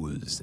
pause.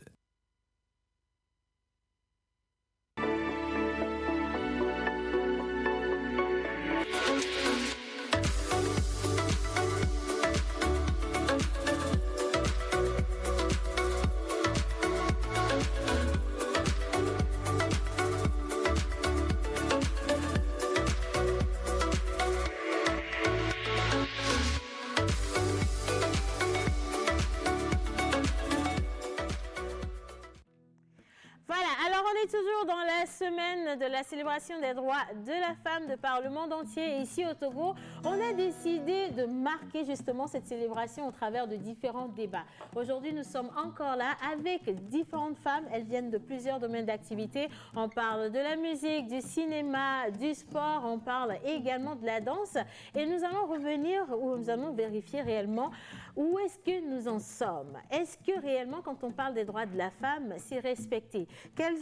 Toujours dans la semaine de la célébration des droits de la femme de par le monde entier. Et ici au Togo, on a décidé de marquer justement cette célébration au travers de différents débats. Aujourd'hui, nous sommes encore là avec différentes femmes. Elles viennent de plusieurs domaines d'activité. On parle de la musique, du cinéma, du sport. On parle également de la danse. Et nous allons revenir ou nous allons vérifier réellement où est-ce que nous en sommes. Est-ce que réellement, quand on parle des droits de la femme, c'est respecté? Quelles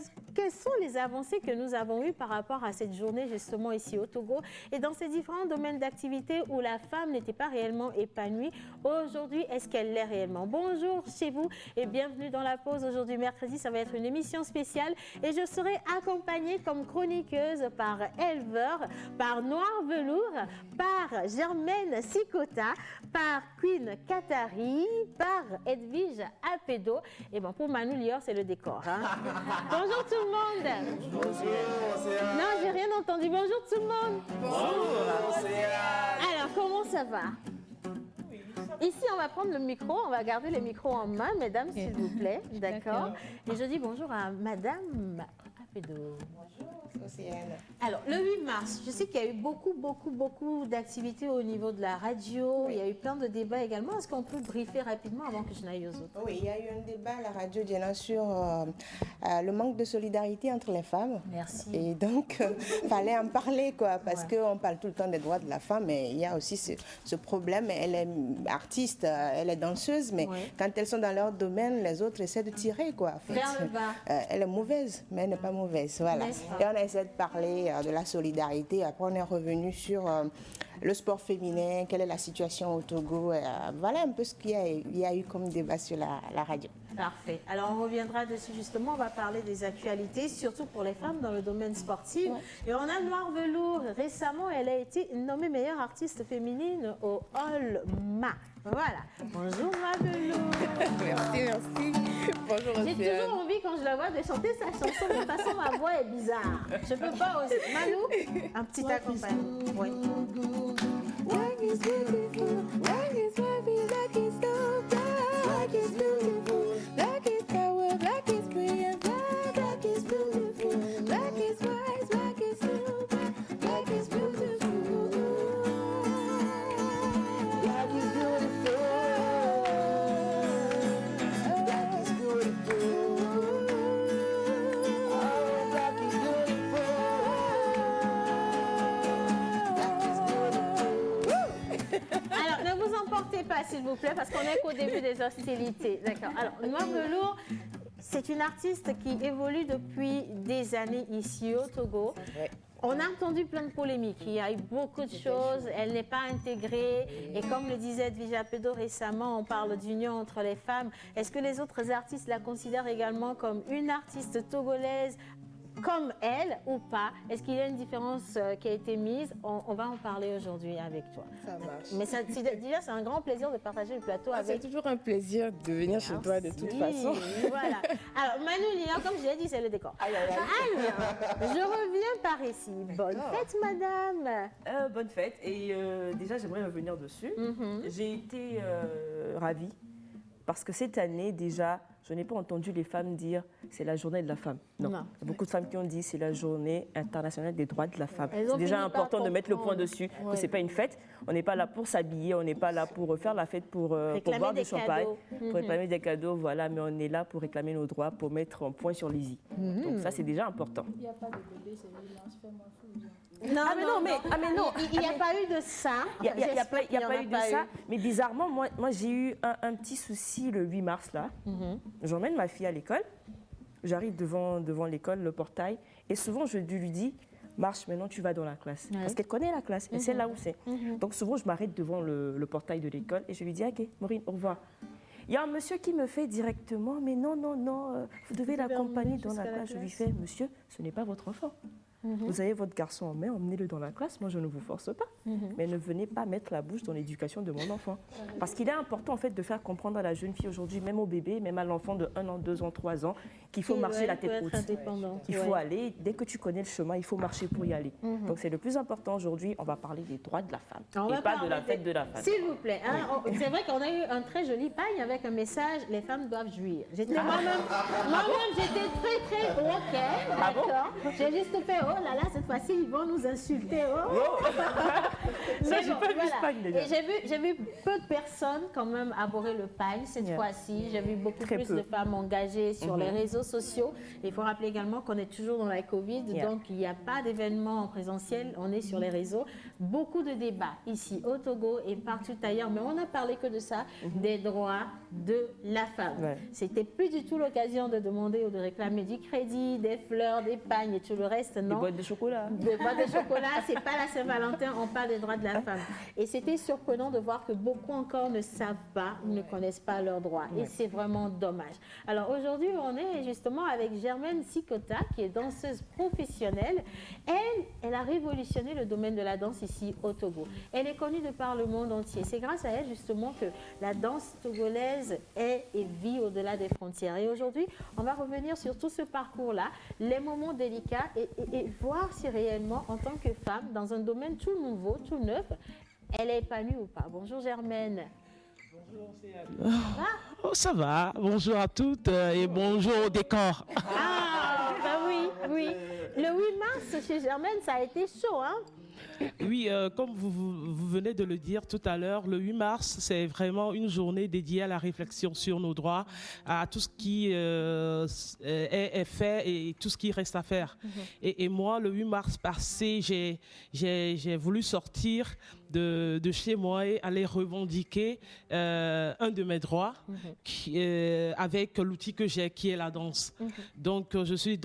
sont les avancées que nous avons eues par rapport à cette journée justement ici au Togo et dans ces différents domaines d'activité où la femme n'était pas réellement épanouie? Aujourd'hui, est-ce qu'elle l'est réellement? Bonjour chez vous et bienvenue dans la pause. Aujourd'hui, mercredi, ça va être une émission spéciale et je serai accompagnée comme chroniqueuse par Elver, par Noir Velours, par Germaine Sikota, par Queen Katari, par Edwige Alpedo. Et bon, pour Manu Lior, c'est le décor. Hein? Bonjour tout le monde. Bonjour, Océane. Non, j'ai rien entendu. Bonjour tout le monde. Bonjour, Océane. Alors, comment ça va? Ici, on va prendre le micro, on va garder les micros en main, mesdames, s'il vous plaît. D'accord. Et je dis bonjour à Madame Alpedo. Bonjour, Océane. Alors, le 8 mars, je sais qu'il y a eu beaucoup d'activités au niveau de la radio. Oui. Il y a eu plein de débats également. Est-ce qu'on peut briefer rapidement avant que je n'aille aux autres? Oui, il y a eu un débat à la radio Diana sur le manque de solidarité entre les femmes. Merci. Et donc, il fallait en parler, quoi, parce qu'on parle tout le temps des droits de la femme, mais il y a aussi ce problème. Elle est artiste, elle est danseuse, mais quand elles sont dans leur domaine, les autres essaient de tirer, quoi. En fait. Vers le bas. Elle est mauvaise, mais elle n'est pas mauvaise, voilà. Et on a essayé de parler de la solidarité. Après, on est revenu sur le sport féminin, quelle est la situation au Togo. Voilà un peu ce qu'il y a eu comme débat sur la radio. Parfait. Alors, on reviendra dessus justement. On va parler des actualités, surtout pour les femmes dans le domaine sportif. Et on a Noir Velours. Récemment, elle a été nommée meilleure artiste féminine au All-Ma. Voilà. Bonjour, Noir Velours. Merci. Bonjour, J'ai toujours envie, quand je la vois, de chanter sa chanson, mais de toute façon, ma voix est bizarre. Je ne peux pas oser. Manu, un petit accompagnement. Oui. Black is beautiful, black is happy, black is so bright. Black is beautiful, black is power, black is brilliant, black is beautiful, black is wise, black is super, black is beautiful. Black is beautiful, black is beautiful, oh, black is beautiful, black is beautiful. Alors, ne vous emportez pas, s'il vous plaît, parce qu'on est qu'au début des hostilités. D'accord. Alors, Noir Velours, c'est une artiste qui évolue depuis des années ici au Togo. On a entendu plein de polémiques, il y a eu beaucoup de choses, elle n'est pas intégrée. Et comme le disait Edwige Alpedo récemment, on parle d'union entre les femmes. Est-ce que les autres artistes la considèrent également comme une artiste togolaise comme elle ou pas? Est-ce qu'il y a une différence qui a été mise? On va en parler aujourd'hui avec toi. Ça marche. Mais déjà, c'est un grand plaisir de partager le plateau avec. C'est toujours un plaisir de venir chez toi de toute façon. Voilà. Alors, Manu Lior, comme je l'ai dit, c'est le décor. Alors, je reviens par ici. Bonne fête, madame. Bonne fête. Et déjà, j'aimerais revenir dessus. J'ai été ravie parce que cette année, déjà, je n'ai pas entendu les femmes dire c'est la journée de la femme. Non. Il y a beaucoup de femmes qui ont dit c'est la journée internationale des droits de la femme. C'est déjà important de mettre le point dessus, que ce n'est pas une fête. On n'est pas là pour s'habiller, on n'est pas là pour faire la fête pour boire du champagne, pour réclamer des cadeaux, voilà, mais on est là pour réclamer nos droits, pour mettre un point sur les i. Donc ça, c'est déjà important. Il n'y a pas de bébé, c'est l'immense, fais-moi fou. Non, il n'y a pas eu de ça. Il n'y a pas eu de ça. Mais bizarrement, moi j'ai eu un petit souci le 8 mars là. J'emmène ma fille à l'école. J'arrive devant l'école, le portail. Et souvent, je lui dis, marche, maintenant tu vas dans la classe. Parce qu'elle connaît la classe, elle sait là où c'est. Donc souvent, je m'arrête devant le portail de l'école et je lui dis, ok, Maureen, au revoir. Il y a un monsieur qui me fait directement, mais non, vous devez l'accompagner dans la classe. Je lui fais, monsieur, ce n'est pas votre enfant. Vous avez votre garçon en main, emmenez-le dans la classe. Moi, je ne vous force pas. Mais ne venez pas mettre la bouche dans l'éducation de mon enfant. Parce qu'il est important, en fait, de faire comprendre à la jeune fille aujourd'hui, même au bébé, même à l'enfant de 1 an, 2 ans, 3 ans, qu'il faut marcher la tête haute. Il faut aller, dès que tu connais le chemin, il faut marcher pour y aller. Donc, c'est le plus important aujourd'hui. On va parler des droits de la femme et pas de la fête de la femme. S'il vous plaît, hein, c'est vrai qu'on a eu un très joli pagne avec un message, les femmes doivent jouir. Moi-même, j'étais très ok, d'accord. J'ai juste fait, oh là là, cette fois-ci, ils vont nous insulter. Ça, j'ai pas vu ce pagne déjà. Et j'ai vu peu de personnes quand même aborder le pagne cette fois-ci. J'ai vu beaucoup plus de femmes engagées sur les réseaux sociaux. Il faut rappeler également qu'on est toujours dans la Covid, donc il n'y a pas d'événement en présentiel, on est sur les réseaux. Beaucoup de débats ici au Togo et partout ailleurs, mais on n'a parlé que de ça, des droits de la femme. C'était plus du tout l'occasion de demander ou de réclamer du crédit, des fleurs, des pagnes et tout le reste, non. Des boîtes de chocolat. Des boîtes de chocolat, c'est pas la Saint-Valentin, on parle des droits de la femme. Et c'était surprenant de voir que beaucoup encore ne savent pas, ne connaissent pas leurs droits. Et c'est vraiment dommage. Alors aujourd'hui, on est justement avec Germaine Sikota, qui est danseuse professionnelle. Elle a révolutionné le domaine de la danse ici au Togo. Elle est connue de par le monde entier. C'est grâce à elle justement que la danse togolaise est et vit au-delà des frontières. Et aujourd'hui, on va revenir sur tout ce parcours-là, les moments délicats et voir si réellement, en tant que femme, dans un domaine tout nouveau, tout neuf, elle est épanouie ou pas. Bonjour Germaine. Oh, ça va. Bonjour à toutes et bonjour au décor. Ah, bah oui. Le 8 mars chez Germaine, ça a été chaud, hein? Oui, comme vous venez de le dire tout à l'heure, le 8 mars, c'est vraiment une journée dédiée à la réflexion sur nos droits, à tout ce qui est fait et tout ce qui reste à faire. Et moi, le 8 mars passé, j'ai voulu sortir de chez moi et aller revendiquer un de mes droits avec l'outil que j'ai, qui est la danse. Donc, je suis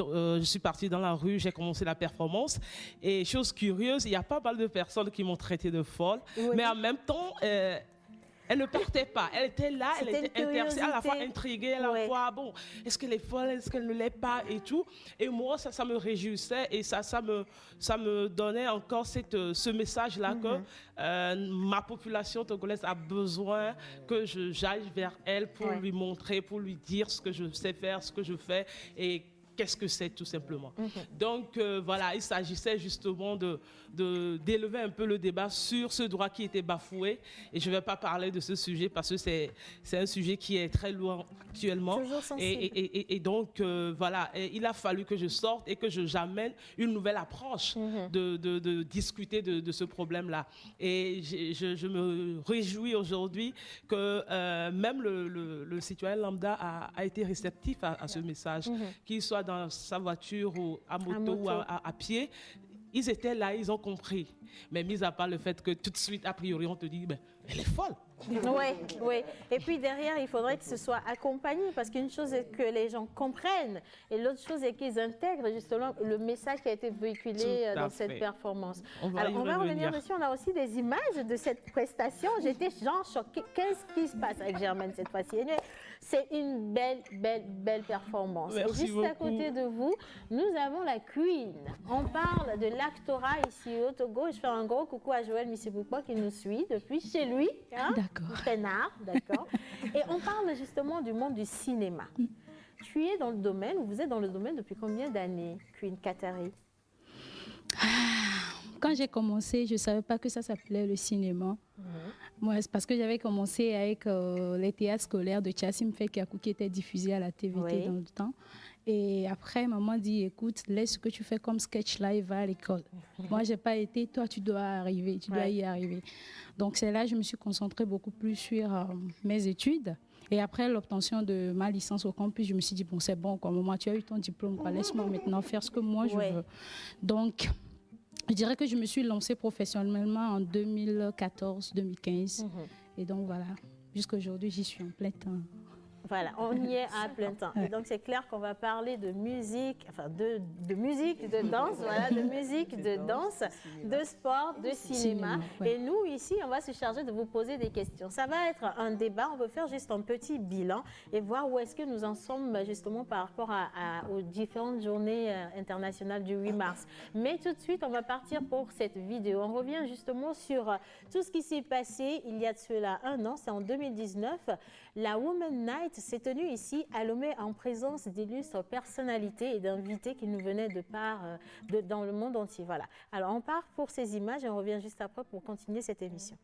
partie dans la rue, j'ai commencé la performance. Et chose curieuse, il y a pas mal de personnes qui m'ont traité de folle, mais en même temps, elle ne partait pas. Elle était là, elle était intéressée, à la fois intriguée, à la fois, bon, est-ce qu'elle est folle, est-ce qu'elle ne l'est pas et tout. Et moi, ça me réjouissait et ça me donnait encore ce message-là que ma population togolaise a besoin que j'aille vers elle pour lui montrer, pour lui dire ce que je sais faire, ce que je fais et qu'est-ce que c'est tout simplement. Donc voilà, il s'agissait justement d'élever un peu le débat sur ce droit qui était bafoué. Et je ne vais pas parler de ce sujet parce que c'est un sujet qui est très loin actuellement. Toujours sensible. Et donc voilà, il a fallu que je sorte et que j'amène une nouvelle approche de discuter de ce problème-là. Et je me réjouis aujourd'hui que même le citoyen lambda a été réceptif à ce message, qu'il soit dans sa voiture ou à moto ou à pied. Ils étaient là, ils ont compris. Mais mis à part le fait que tout de suite, a priori, on te dit, ben, elle est folle. Oui. Et puis derrière, il faudrait que ce soit accompagné parce qu'une chose est que les gens comprennent et l'autre chose est qu'ils intègrent justement le message qui a été véhiculé dans cette performance. On va revenir dessus. On a aussi des images de cette prestation. J'étais genre choquée. Qu'est-ce qui se passe avec Germaine cette fois-ci? C'est une belle performance. Merci juste beaucoup. à côté de vous, nous avons la Queen. On parle de l'actorat ici au Togo. Je fais un gros coucou à Joël Missiboupa qui nous suit depuis chez lui. Hein? Peinard, d'accord. Et on parle justement du monde du cinéma. Tu es dans le domaine, ou vous êtes dans le domaine depuis combien d'années, Queen Katari? Quand j'ai commencé, je ne savais pas que ça s'appelait le cinéma. Moi, c'est parce que j'avais commencé avec les théâtres scolaires de Tchassim Fekakou qui étaient diffusés à la TVT dans le temps. Et après, maman dit, écoute, laisse ce que tu fais comme sketch live, va à l'école. Moi, je n'ai pas été, toi, tu dois arriver, tu dois y arriver. Donc, c'est là que je me suis concentrée beaucoup plus sur mes études. Et après l'obtention de ma licence au campus, je me suis dit, bon, c'est bon, quoi, maman, tu as eu ton diplôme, quoi, laisse-moi maintenant faire ce que moi, je veux. Donc, je dirais que je me suis lancée professionnellement en 2014-2015. Et donc, voilà, jusqu'à aujourd'hui, j'y suis en plein temps. Voilà, on y est à plein temps. Et donc, c'est clair qu'on va parler de musique, enfin de musique, de danse, voilà, de musique, de danse, de sport, de cinéma. Et nous, ici, on va se charger de vous poser des questions. Ça va être un débat, on veut faire juste un petit bilan et voir où est-ce que nous en sommes justement par rapport aux différentes journées internationales du 8 mars. Mais tout de suite, on va partir pour cette vidéo. On revient justement sur tout ce qui s'est passé il y a de cela un an, c'est en 2019. La Women's Night s'est tenue ici à Lomé en présence d'illustres personnalités et d'invités qui nous venaient dans le monde entier. Voilà. Alors, on part pour ces images et on revient juste après pour continuer cette émission.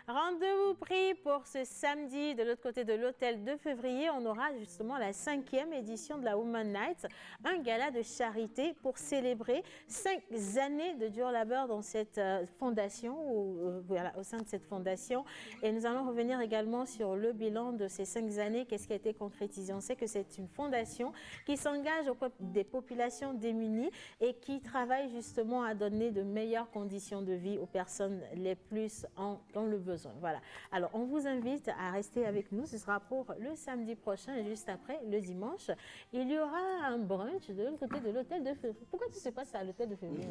Rendez-vous pris pour ce samedi de l'autre côté de l'hôtel 2 février. On aura justement la 5e édition de la Woman Night, un gala de charité pour célébrer 5 années de dur labeur dans cette fondation, voilà, au sein de cette fondation. Et nous allons revenir également sur le bilan de ces 5 années, qu'est-ce qui a été concrétisé. On sait que c'est une fondation qui s'engage auprès des populations démunies et qui travaille justement à donner de meilleures conditions de vie aux personnes les plus dans le besoin. Voilà. Alors, on vous invite à rester avec nous. Ce sera pour le samedi prochain et juste après, le dimanche. Il y aura un brunch de l'autre côté de l'hôtel de février. Pourquoi tu ne sais pas ça à l'hôtel de février?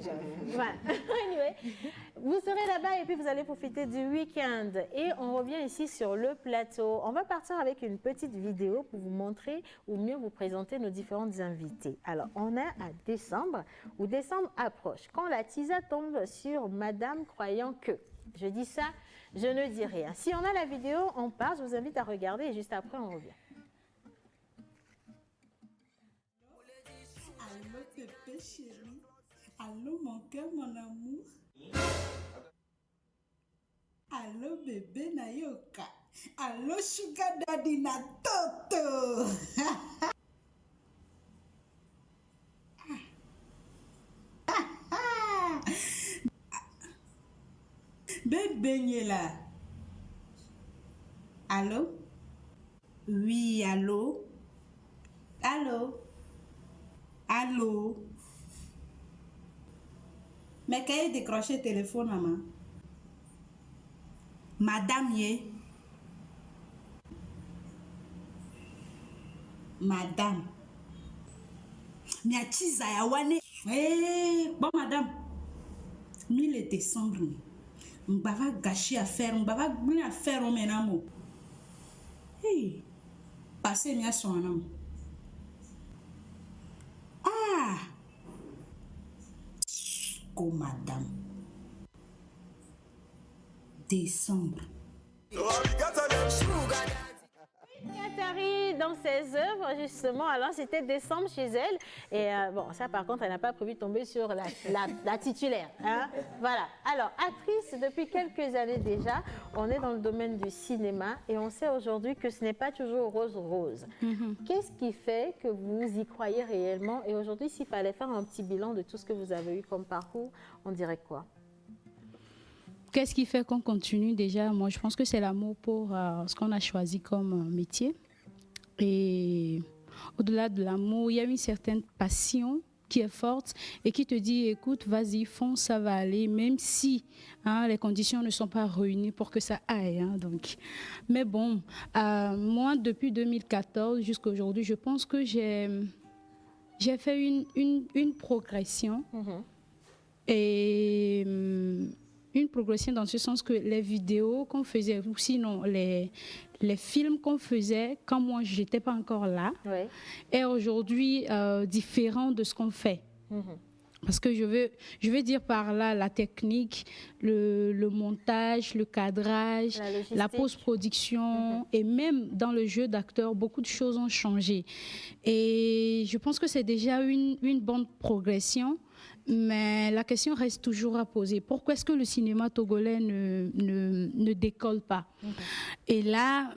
Voilà. Anyway, vous serez là-bas et puis vous allez profiter du week-end. Et on revient ici sur le plateau. On va partir avec une petite vidéo pour vous montrer ou mieux vous présenter nos différentes invités. Alors, on est à décembre, où décembre approche. Quand la tisa tombe sur Madame croyant que, je dis ça, je ne dis rien. Si on a la vidéo, on part. Je vous invite à regarder et juste après, on revient. Allô, bébé chéri. Allô, mon cœur, mon amour. Allô, bébé Nayoka. Allô, sugar daddy na toto. Bébé Niela. Allô? Oui, allô? Allô? Allô? Mais quand il décroche le téléphone, maman? Madame Yé? Madame? Miachiza yawane? Eh, bon, madame. 1000 décembre. On va gâcher à faire, on va bien faire au ménamo. Hey, passez bien son nom. Ah, oh madame. Décembre. Atari dans ses œuvres, justement, alors c'était décembre chez elle. Et bon, ça par contre, elle n'a pas prévu de tomber sur la titulaire. Hein? Voilà. Alors, actrice depuis quelques années déjà, on est dans le domaine du cinéma et on sait aujourd'hui que ce n'est pas toujours rose-rose. Qu'est-ce qui fait que vous y croyez réellement? Et aujourd'hui, s'il fallait faire un petit bilan de tout ce que vous avez eu comme parcours, on dirait quoi? Qu'est-ce qui fait qu'on continue déjà? Moi, je pense que c'est l'amour pour ce qu'on a choisi comme métier. Et au-delà de l'amour, il y a une certaine passion qui est forte et qui te dit, écoute, vas-y, fonce, ça va aller, même si les conditions ne sont pas réunies pour que ça aille. Donc. Mais bon, moi, depuis 2014 jusqu'à aujourd'hui, je pense que j'ai fait une progression. Et une progression dans ce sens que les vidéos qu'on faisait, ou sinon les films qu'on faisait quand moi je n'étais pas encore là, est aujourd'hui différent de ce qu'on fait. Parce que je veux dire par là la technique, le montage, le cadrage, la post-production et même dans le jeu d'acteur, beaucoup de choses ont changé. Et je pense que c'est déjà une bonne progression. Mais la question reste toujours à poser. Pourquoi est-ce que le cinéma togolais ne décolle pas? Et là...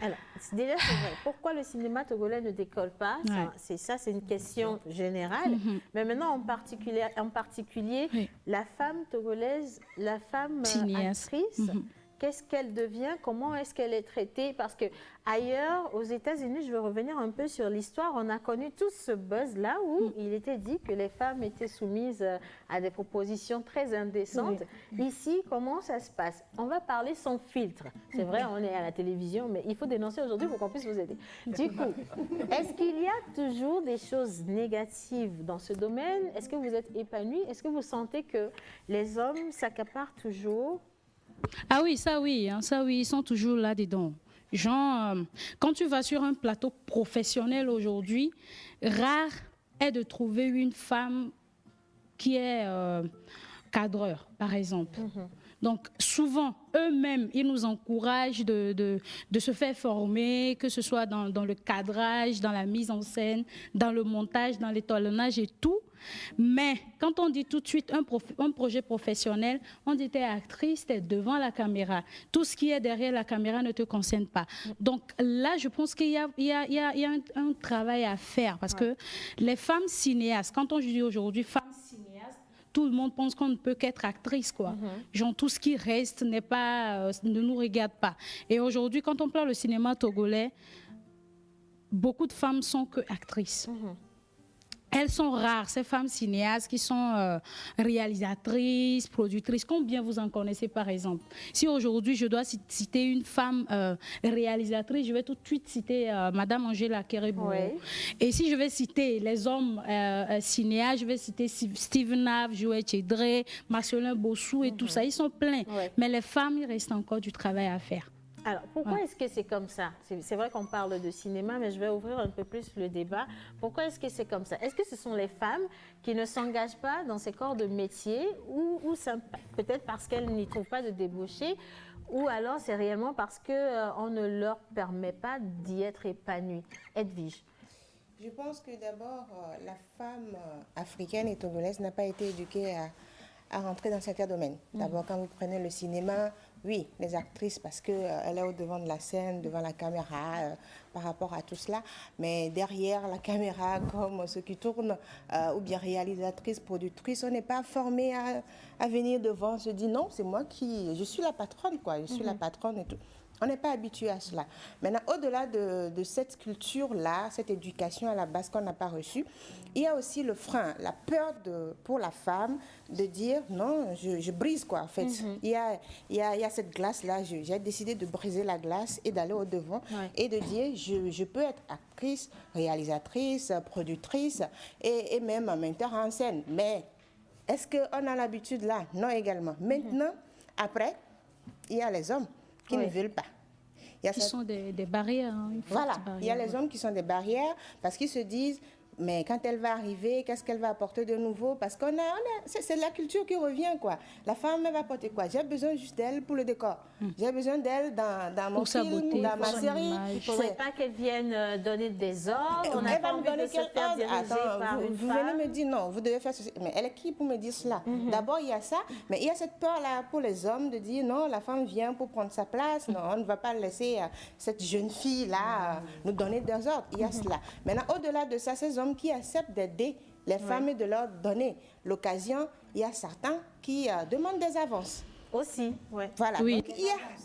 Alors, déjà, c'est vrai. Pourquoi le cinéma togolais ne décolle pas? C'est une question générale. Mais maintenant, en particulier la femme togolaise, la femme actrice, qu'est-ce qu'elle devient? Comment est-ce qu'elle est traitée? Parce que ailleurs, aux États-Unis, je veux revenir un peu sur l'histoire, on a connu tout ce buzz-là où il était dit que les femmes étaient soumises à des propositions très indécentes. Ici, comment ça se passe? On va parler sans filtre. C'est vrai, on est à la télévision, mais il faut dénoncer aujourd'hui pour qu'on puisse vous aider. Du coup, est-ce qu'il y a toujours des choses négatives dans ce domaine? Est-ce que vous êtes épanoui? Est-ce que vous sentez que les hommes s'accaparent toujours? Ah oui, ils sont toujours là-dedans. Genre, quand tu vas sur un plateau professionnel aujourd'hui, rare est de trouver une femme qui est cadreur, par exemple. Donc, souvent, eux-mêmes, ils nous encouragent de se faire former, que ce soit dans le cadrage, dans la mise en scène, dans le montage, dans l'étalonnage et tout. Mais quand on dit tout de suite un projet professionnel, on dit t'es actrice, t'es devant la caméra. Tout ce qui est derrière la caméra ne te concerne pas. Donc là, je pense qu'il y a un travail à faire parce que les femmes cinéastes, quand on dit aujourd'hui femmes cinéastes, tout le monde pense qu'on ne peut qu'être actrice, quoi. Genre, tout ce qui reste n'est pas, ne nous regarde pas. Et aujourd'hui, quand on parle du cinéma togolais, beaucoup de femmes sont que actrices. Elles sont rares, ces femmes cinéastes qui sont réalisatrices, productrices. Combien vous en connaissez, par exemple? Si aujourd'hui, je dois citer une femme réalisatrice, je vais tout de suite citer Madame Angela Kerebou. Et si je vais citer les hommes cinéastes, je vais citer Steven Nav, Joël Chedré, Marcelin Bossou et tout ça. Ils sont pleins. Mais les femmes, il reste encore du travail à faire. Alors, pourquoi est-ce que c'est comme ça? C'est vrai qu'on parle de cinéma, mais je vais ouvrir un peu plus le débat. Pourquoi est-ce que c'est comme ça? Est-ce que ce sont les femmes qui ne s'engagent pas dans ces corps de métier ou peut-être parce qu'elles n'y trouvent pas de débouchés, ou alors c'est réellement parce qu'on ne leur permet pas d'y être épanouie? Edwige. Je pense que d'abord, la femme africaine et togolaise n'a pas été éduquée à rentrer dans certains domaines. D'abord, quand vous prenez le cinéma, oui, les actrices, parce qu'elle est au devant de la scène, devant la caméra, par rapport à tout cela. Mais derrière la caméra, comme ceux qui tournent, ou bien réalisatrices, productrices, on n'est pas formé à venir devant, se dire non, c'est moi je suis la patronne, quoi. Je suis la patronne et tout. On n'est pas habitué à cela. Maintenant, au-delà de cette culture-là, cette éducation à la base qu'on n'a pas reçue, il y a aussi le frein, la peur pour la femme de dire non, je brise quoi en fait. Il y a cette glace-là, j'ai décidé de briser la glace et d'aller au-devant et de dire je peux être actrice, réalisatrice, productrice et même metteur en scène. Mais est-ce qu'on a l'habitude là? Non également. Maintenant, après, il y a les hommes qui ne veulent pas. Qui sont des barrières. Voilà, il y a les hommes qui sont des barrières parce qu'ils se disent, mais quand elle va arriver, qu'est-ce qu'elle va apporter de nouveau? Parce c'est la culture qui revient, quoi. La femme, elle va apporter quoi? J'ai besoin juste d'elle pour le décor. J'ai besoin d'elle dans mon film, beauté, dans ma série. Il ne faudrait pas qu'elle vienne donner des ordres. On n'a pas envie de se faire diriger par une vous femme. venez me dire, non, vous devez faire ceci. Mais elle est qui pour me dire cela? D'abord, il y a ça, mais il y a cette peur-là pour les hommes de dire, non, la femme vient pour prendre sa place. Non, on ne va pas laisser cette jeune fille-là nous donner des ordres. Il y a cela. Maintenant, au-delà de ça, ces hommes qui acceptent d'aider les femmes et de leur donner l'occasion, il y a certains qui demandent des avances. Aussi, voilà. Oui. Donc,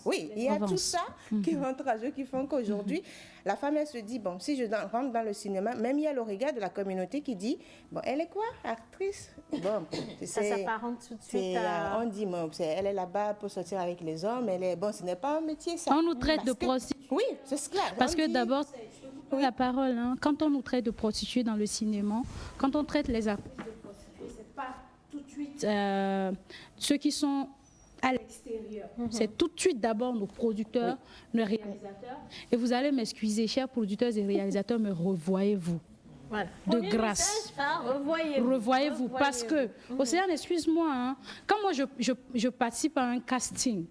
il y a tout ça qui rentre à jeu, qui font qu'aujourd'hui, la femme, elle se dit, bon, si je rentre dans le cinéma, même il y a le regard de la communauté qui dit, bon, elle est quoi, actrice? Bon, ça s'apparente tout de suite à... On dit, bon, elle est là-bas pour sortir avec les hommes, bon, ce n'est pas un métier, ça. On nous traite de prostituées. Oui, c'est clair. Parce que d'abord, la parole, quand on nous traite de prostituées dans le cinéma, quand on traite les actrices de prostituées, c'est pas tout de suite ceux qui sont à l'extérieur. C'est tout de suite d'abord nos producteurs, nos réalisateurs. Et vous allez m'excuser, chers producteurs et réalisateurs, mais revoyez-vous. Voilà. De grâce. Revoyez-vous. Parce que, Océane, excuse-moi, quand moi je participe à un casting,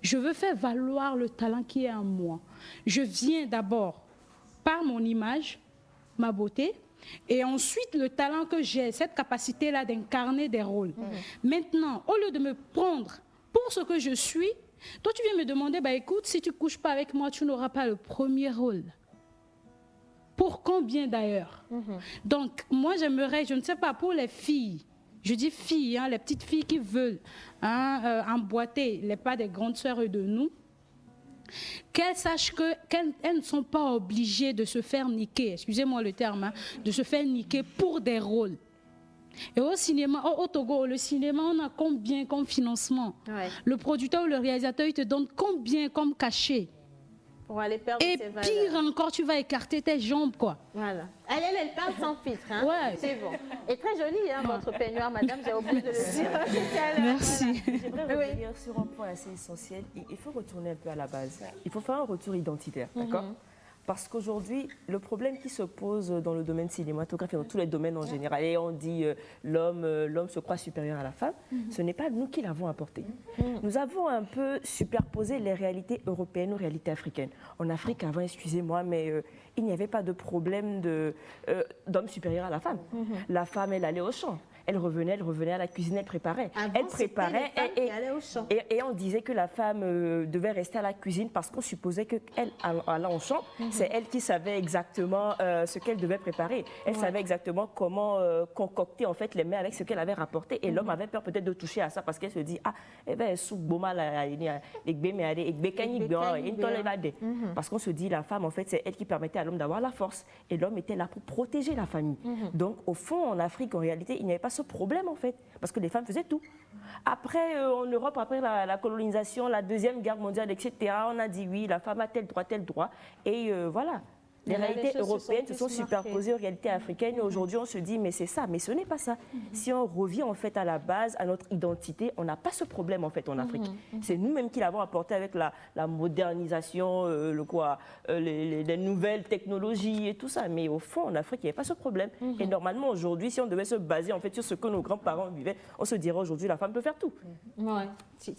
je veux faire valoir le talent qui est en moi. Je viens d'abord par mon image, ma beauté, et ensuite le talent que j'ai, cette capacité-là d'incarner des rôles. Maintenant, au lieu de me prendre pour ce que je suis, toi tu viens me demander, écoute, si tu ne couches pas avec moi, tu n'auras pas le premier rôle. Pour combien d'ailleurs? Donc, moi j'aimerais, je ne sais pas, pour les filles, je dis filles, les petites filles qui veulent emboîter les pas des grandes sœurs de nous, qu'elles sachent qu'elles ne sont pas obligées de se faire niquer, excusez-moi le terme, de se faire niquer pour des rôles. Et au cinéma, au Togo, le cinéma, on a combien comme financement? Le producteur ou le réalisateur, il te donne combien comme cachet? Pour aller perdre et ses valeurs. Pire encore, tu vas écarter tes jambes, quoi. Voilà. Elle parle sans filtre. C'est bon. Et très joli, votre peignoir, madame, j'ai oublié de le dire. Merci. Voilà. J'aimerais revenir sur un point assez essentiel. Il faut retourner un peu à la base. Il faut faire un retour identitaire, d'accord? Parce qu'aujourd'hui, le problème qui se pose dans le domaine cinématographique, dans tous les domaines en général, et on dit l'homme se croit supérieur à la femme, ce n'est pas nous qui l'avons apporté. Nous avons un peu superposé les réalités européennes aux réalités africaines. En Afrique, avant, excusez-moi, mais il n'y avait pas de problème d'homme supérieur à la femme. La femme, elle allait au champ. Elle revenait à la cuisine, elle préparait. Elle préparait et on disait que la femme devait rester à la cuisine parce qu'on supposait qu'elle allant au champ, c'est elle qui savait exactement ce qu'elle devait préparer. Elle savait exactement comment concocter en fait les mets avec ce qu'elle avait rapporté. Et l'homme avait peur peut-être de toucher à ça parce qu'elle se dit parce qu'on se dit la femme en fait c'est elle qui permettait à l'homme d'avoir la force et l'homme était là pour protéger la famille. Donc au fond en Afrique en réalité il n'y avait pas ce problème en fait, parce que les femmes faisaient tout. Après, en Europe, après la colonisation, la Deuxième Guerre mondiale, etc., on a dit oui, la femme a tel droit, et voilà. Les réalités européennes se sont superposées aux réalités africaines et aujourd'hui on se dit mais c'est ça, mais ce n'est pas ça. Si on revient en fait à la base, à notre identité, on n'a pas ce problème en fait en Afrique. C'est nous-mêmes qui l'avons apporté avec la modernisation, les nouvelles technologies et tout ça. Mais au fond en Afrique il n'y avait pas ce problème. Et normalement aujourd'hui si on devait se baser en fait sur ce que nos grands-parents vivaient, on se dirait aujourd'hui la femme peut faire tout. Ouais.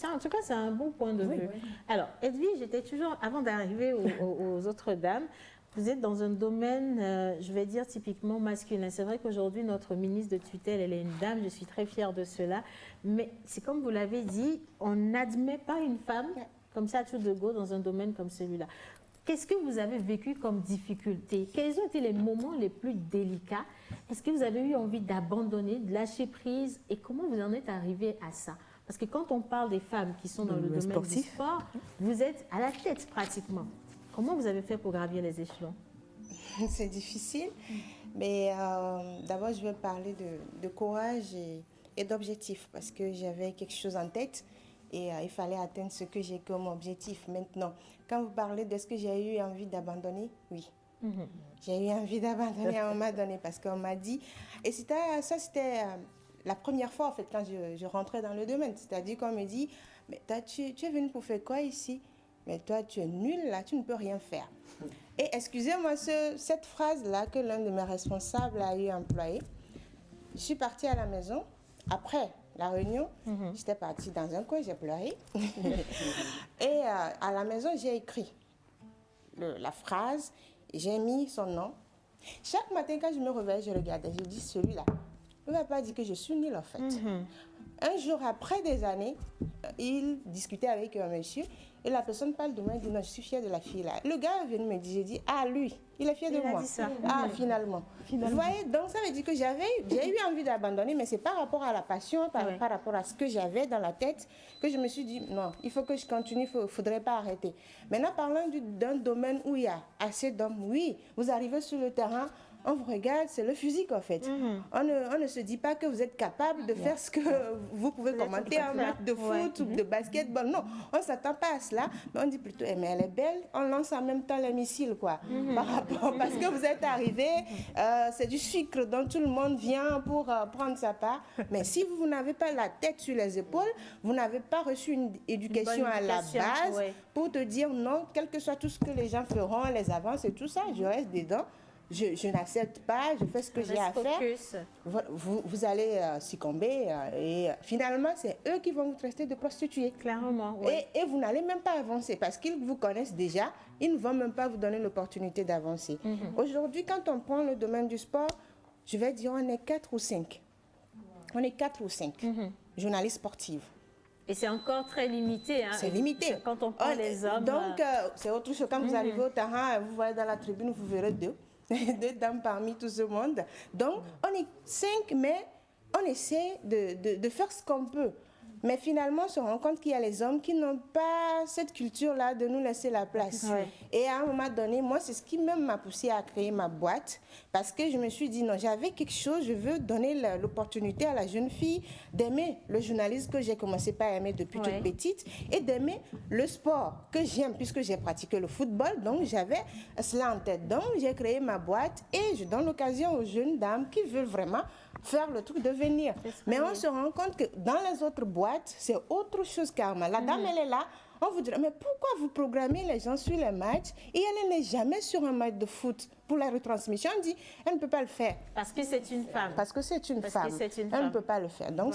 En tout cas c'est un bon point de vue. Alors Edwige, j'étais toujours, avant d'arriver aux autres dames, vous êtes dans un domaine, je vais dire, typiquement masculin. C'est vrai qu'aujourd'hui, notre ministre de tutelle, elle est une dame, je suis très fière de cela. Mais c'est comme vous l'avez dit, on n'admet pas une femme comme ça à tout de go dans un domaine comme celui-là. Qu'est-ce que vous avez vécu comme difficulté? Quels ont été les moments les plus délicats? Est-ce que vous avez eu envie d'abandonner, de lâcher prise? Et comment vous en êtes arrivé à ça? Parce que quand on parle des femmes qui sont dans le domaine du sport, vous êtes à la tête pratiquement. Comment vous avez fait pour gravir les échelons? C'est difficile, mais d'abord je vais parler de courage et d'objectif parce que j'avais quelque chose en tête et il fallait atteindre ce que j'ai comme objectif. Maintenant, quand vous parlez de ce que j'ai eu envie d'abandonner, oui. J'ai eu envie d'abandonner à un moment donné parce qu'on m'a dit, et c'était la première fois en fait quand je rentrais dans le domaine, c'est-à-dire qu'on me dit, mais tu es venue pour faire quoi ici? Mais toi, tu es nul là, tu ne peux rien faire. Et excusez-moi, cette phrase-là que l'un de mes responsables a eu employée, je suis partie à la maison, après la réunion, j'étais partie dans un coin, j'ai pleuré. Et à la maison, j'ai écrit la phrase, j'ai mis son nom. Chaque matin, quand je me réveillais, je regardais, je dis celui-là. Il ne va pas dire que je suis nulle en fait. Un jour, après des années, il discutait avec un monsieur et la personne parle de moi et dit non, je suis fière de la fille là. Le gars est venu me dire, j'ai dit ah lui, il est fier de moi. Dit ça. Ah finalement. Vous voyez, donc ça veut dire que j'ai eu envie d'abandonner, mais c'est par rapport à la passion, par rapport à ce que j'avais dans la tête que je me suis dit non, il faut que je continue, il ne faudrait pas arrêter. Maintenant parlant d'un domaine où il y a assez d'hommes, oui, vous arrivez sur le terrain. On vous regarde, c'est le physique en fait. On ne se dit pas que vous êtes capable de faire ce que vous pouvez commenter en match de foot ou de basketball. Non, on ne s'attend pas à cela, mais on dit plutôt, mais elle est belle, on lance en même temps les missiles quoi. Par rapport, parce que vous êtes arrivé, c'est du sucre dont tout le monde vient pour prendre sa part. Mais si vous n'avez pas la tête sur les épaules, vous n'avez pas reçu une éducation à la base pour te dire non, quel que soit tout ce que les gens feront, les avances et tout ça, je reste dedans. Je n'accepte pas, je fais ce que j'ai à faire. Vous allez succomber et finalement, c'est eux qui vont vous traiter de prostituée. Clairement, oui. Et vous n'allez même pas avancer parce qu'ils vous connaissent déjà. Ils ne vont même pas vous donner l'opportunité d'avancer. Aujourd'hui, quand on prend le domaine du sport, je vais dire on est 4 ou 5. On est 4 ou 5 journalistes sportifs. Et c'est encore très limité. Hein. C'est limité. Quand on prend les hommes... Donc, c'est autre chose. Quand vous arrivez au terrain, vous voyez dans la tribune, vous verrez deux dames parmi tout ce monde. Donc, on est 5, mais on essaie de faire ce qu'on peut. Mais finalement, on se rend compte qu'il y a les hommes qui n'ont pas cette culture-là de nous laisser la place. Et à un moment donné, moi, c'est ce qui même m'a poussée à créer ma boîte. Parce que je me suis dit, non, j'avais quelque chose, je veux donner l'opportunité à la jeune fille d'aimer le journalisme que j'ai commencé par aimer depuis toute petite et d'aimer le sport que j'aime puisque j'ai pratiqué le football. Donc, j'avais cela en tête. Donc, j'ai créé ma boîte et je donne l'occasion aux jeunes dames qui veulent vraiment faire le truc de venir. Mais on se rend compte que dans les autres boîtes, c'est autre chose carrément. La dame, elle est là, on vous dira, mais pourquoi vous programmez les gens sur les matchs et elle n'est jamais sur un match de foot pour la retransmission? On dit, elle ne peut pas le faire. Parce que c'est une femme. Parce que c'est une Parce femme. que c'est une Elle femme. ne peut pas le faire. Donc,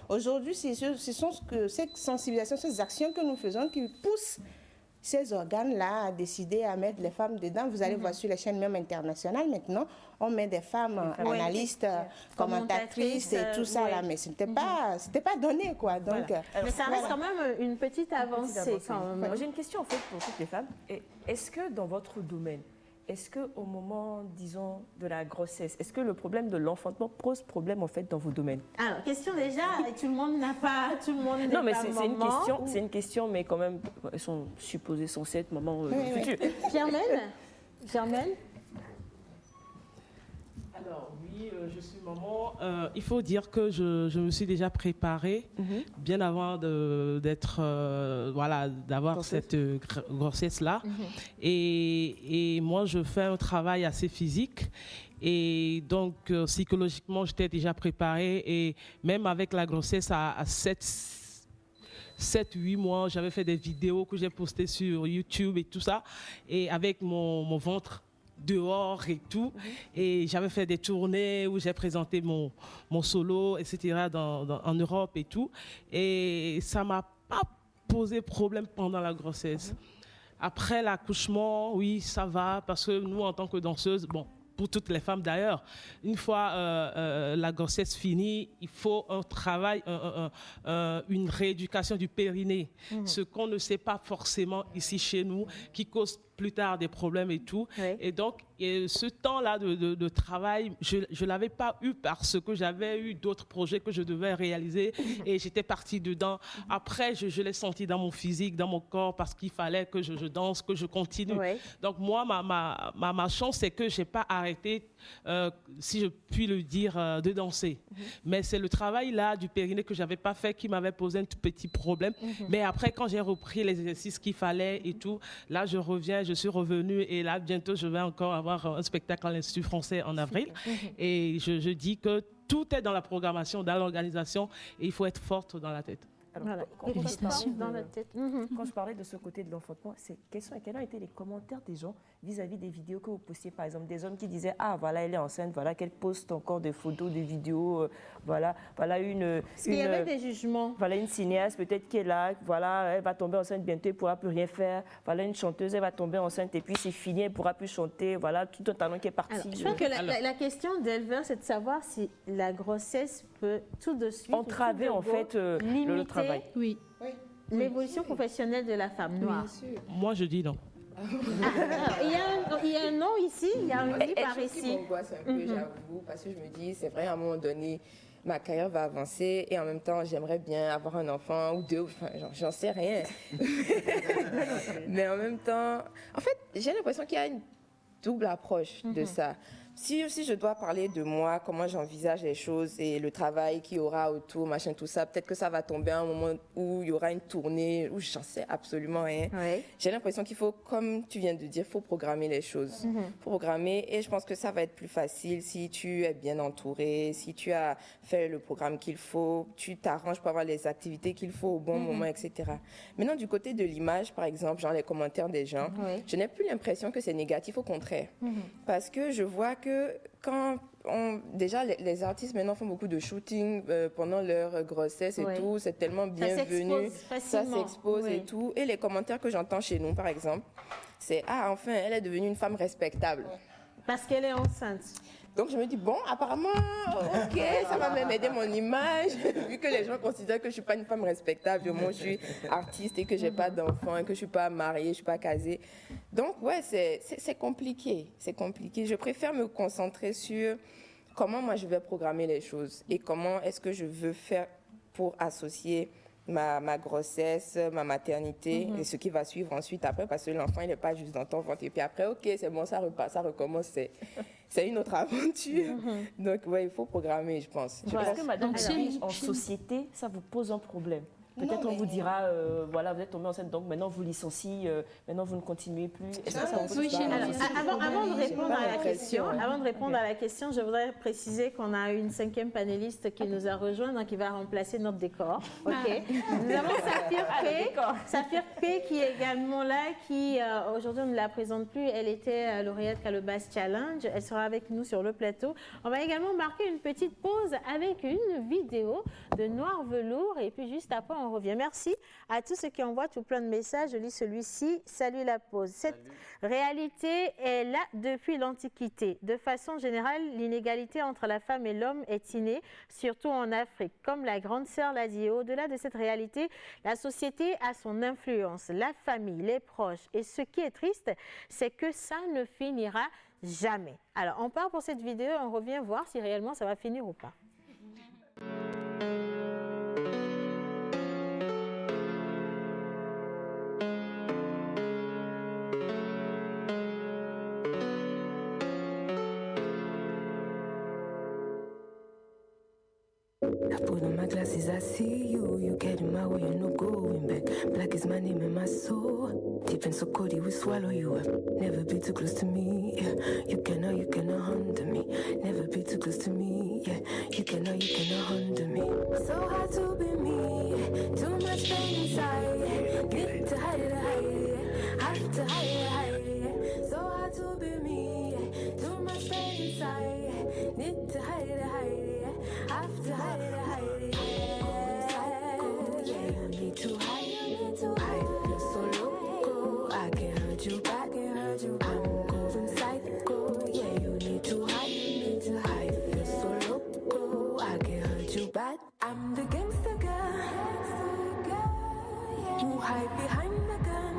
aujourd'hui, ce sont ces sensibilisations, ces actions que nous faisons qui poussent ces organes-là à décider à mettre les femmes dedans. Vous allez voir sur les chaînes même internationales maintenant, on met des femmes analystes, commentatrices et tout ça là, mais c'était pas donné quoi. Donc, mais ça reste quand même une petite avancée. Quand même. J'ai une question en fait pour toutes les femmes. Est-ce que dans votre domaine, est-ce qu'au moment, disons, de la grossesse, est-ce que le problème de l'enfantement pose problème en fait dans vos domaines? Alors, question déjà, tout le monde n'a pas, tout le monde n'est Non, mais pas c'est une question, mais quand même, elles sont supposées censées être maman future. Germaine Alors oui, je suis maman. Il faut dire que je me suis déjà préparée bien avant d'avoir cette grossesse-là. Et moi, je fais un travail assez physique. Et donc, psychologiquement, j'étais déjà préparée. Et même avec la grossesse à 7-8 mois, j'avais fait des vidéos que j'ai postées sur YouTube et tout ça. Et avec mon ventre dehors et tout. Et j'avais fait des tournées où j'ai présenté mon solo, etc. en Europe et tout. Et ça ne m'a pas posé problème pendant la grossesse. Après l'accouchement, oui, ça va, parce que nous, en tant que danseuses, bon, pour toutes les femmes d'ailleurs, une fois la grossesse finie, il faut un travail, une rééducation du périnée. Ce qu'on ne sait pas forcément ici chez nous, qui cause plus tard des problèmes et tout. Oui. Et donc, ce temps-là de travail, je ne l'avais pas eu parce que j'avais eu d'autres projets que je devais réaliser et j'étais partie dedans. Après, je l'ai senti dans mon physique, dans mon corps, parce qu'il fallait que je danse, que je continue. Oui. Donc, moi, ma chance, c'est que je n'ai pas arrêté, si je puis le dire, de danser. Mais c'est le travail-là du périnée que je n'avais pas fait qui m'avait posé un tout petit problème. Mais après, quand j'ai repris les exercices qu'il fallait et tout, là, je reviens, je suis revenue et là, bientôt, je vais encore avoir un spectacle à l'Institut français en avril. Et je dis que tout est dans la programmation, dans l'organisation et il faut être forte dans la tête. Alors, voilà. Quand je parlais de ce côté de l'enfantement, quels ont été les commentaires des gens vis-à-vis des vidéos que vous postiez, par exemple, des hommes qui disaient « Ah, voilà, elle est enceinte, voilà qu'elle poste encore des photos, des vidéos, voilà une... » Il y avait des jugements. Voilà une cinéaste peut-être qui est là, voilà, elle va tomber enceinte bientôt, elle ne pourra plus rien faire. Voilà une chanteuse, elle va tomber enceinte et puis c'est fini, elle ne pourra plus chanter. Voilà, tout un talent qui est parti. Alors, je crois que la question d'Elver, c'est de savoir si la grossesse peut tout de suite entraver en fait le travail. Oui. L'évolution professionnelle de la femme noire. Moi, je dis non. Il y a un non ici, il y a un oui par ici. Ce qui m'angoisse un peu, j'avoue, parce que je me dis, c'est vrai, à un moment donné, ma carrière va avancer et en même temps, j'aimerais bien avoir un enfant ou deux, enfin, j'en sais rien. Mais en même temps, en fait, j'ai l'impression qu'il y a une double approche de ça. Si je dois parler de moi, comment j'envisage les choses et le travail qu'il y aura autour, machin, tout ça, peut-être que ça va tomber à un moment où il y aura une tournée, où j'en sais absolument rien. Oui. J'ai l'impression qu'il faut, comme tu viens de dire, il faut programmer les choses. Il faut programmer et je pense que ça va être plus facile si tu es bien entouré, si tu as fait le programme qu'il faut, tu t'arranges pour avoir les activités qu'il faut au bon moment, etc. Maintenant, du côté de l'image, par exemple, genre les commentaires des gens, je n'ai plus l'impression que c'est négatif, au contraire. Parce que je vois que quand déjà les artistes maintenant font beaucoup de shooting pendant leur grossesse et tout, c'est tellement bienvenu, ça s'expose et tout. Et les commentaires que j'entends chez nous, par exemple, c'est « Ah, enfin, elle est devenue une femme respectable. » Parce qu'elle est enceinte. Donc je me dis, bon, apparemment, ok, ça va même aider mon image, vu que les gens considèrent que je ne suis pas une femme respectable, moi je suis artiste et que je n'ai pas d'enfant, et que je ne suis pas mariée, je ne suis pas casée. Donc ouais, c'est compliqué, c'est compliqué. Je préfère me concentrer sur comment moi je vais programmer les choses et comment est-ce que je veux faire pour associer ma grossesse, ma maternité et ce qui va suivre ensuite après, parce que l'enfant il n'est pas juste dans ton ventre et puis après ok c'est bon, ça repart, ça recommence, c'est une autre aventure. Donc ouais, il faut programmer, je pense. Est-ce que madame, en société, ça vous pose un problème? Peut-être Non, on mais- vous dira, voilà, vous êtes tombé enceinte, donc maintenant vous licenciez, maintenant vous ne continuez plus. Est-ce que ça vous pose pas- Alors, avant de répondre pas à la l'impression. question, je voudrais préciser qu'on a une 5e panéliste qui nous a rejoint, donc qui va remplacer notre décor. Ok. Nous avons Saphir P qui est également là, qui aujourd'hui on ne la présente plus. Elle était lauréate Calebasse Challenge. Elle sera avec nous sur le plateau. On va également marquer une petite pause avec une vidéo de Noir Velours et puis juste après on revient. Merci à tous ceux qui envoient tout plein de messages. Je lis celui-ci. Salut la pause. Cette réalité est là depuis l'Antiquité. De façon générale, l'inégalité entre la femme et l'homme est innée, surtout en Afrique. Comme la grande sœur l'a dit, au-delà de cette réalité, la société a son influence, la famille, les proches. Et ce qui est triste, c'est que ça ne finira jamais. Alors, on part pour cette vidéo, on revient voir si réellement ça va finir ou pas. I put on my glasses, I see you. You get in my way, you're no going back. Black is my name and my soul. Deep and so cold, it will swallow you up. Never be too close to me. Yeah. You cannot handle me. Never be too close to me. Yeah. You cannot handle me. So hard to be me. Too much pain inside. Need to hide it. Have to hide it. So hard to be me. Too much pain inside. Need to hide it. Have to hide it. Yeah, you need to hide. Feel so loco. I can hurt you. I'm going psycho. Yeah, you need to hide. Feel so loco. I can hurt you bad. I'm the gangster girl. Who hide behind the gun.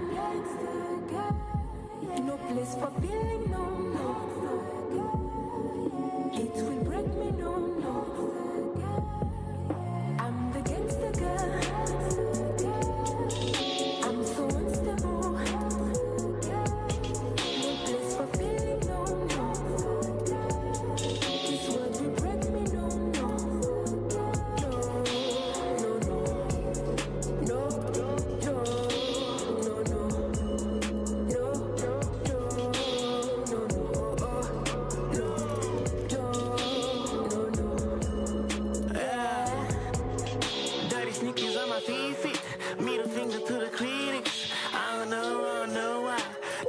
No place for feeling, no. It will break me, no. I'm the gangster girl. I'm so unstable. No place for feeling, no. This world will break me, no. Dirty sneakers on my feet. Middle finger to the critics. I don't know why.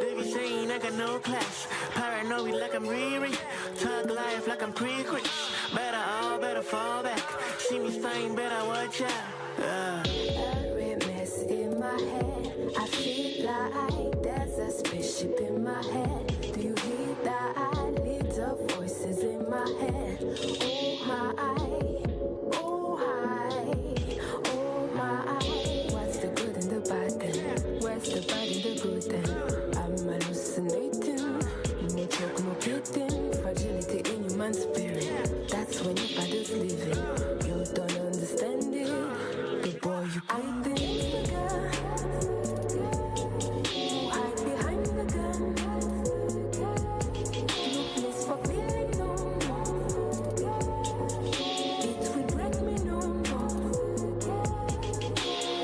They be saying I got no class. Paranoid like I'm Riri. Tug life like I'm pre-quick. Better fall back. See me stain, better watch out. Red mess in my head. I feel like there's a spaceship in my head. Do you hear that? Little voices in my head. Oh my, oh hi, oh my. What's the good and the bad then? Where's the bad and the good then? I'm hallucinating. No joke, no kidding. Fragility in human spirit. That's when your father's leaving. You don't understand it. The boy you I'm the girl who hide behind the gun. No place for feeling, no. It will break me, no.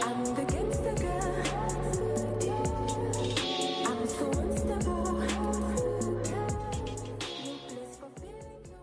I'm the gangster girl. I'm so unstable. No place for feeling, no.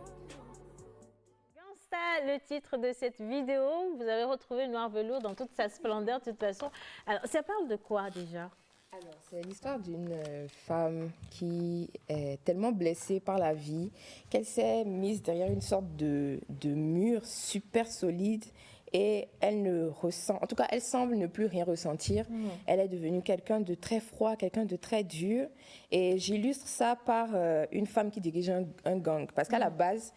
Gangsta, le titre de cette vidéo. Vous avez retrouvé Noir Velours dans toute sa splendeur, de toute façon. Alors, ça parle de quoi déjà? Alors, c'est l'histoire d'une femme qui est tellement blessée par la vie qu'elle s'est mise derrière une sorte de mur super solide et elle ne ressent, en tout cas, elle semble ne plus rien ressentir. Elle est devenue quelqu'un de très froid, quelqu'un de très dur. Et j'illustre ça par une femme qui dirige un gang. Parce qu'à la base,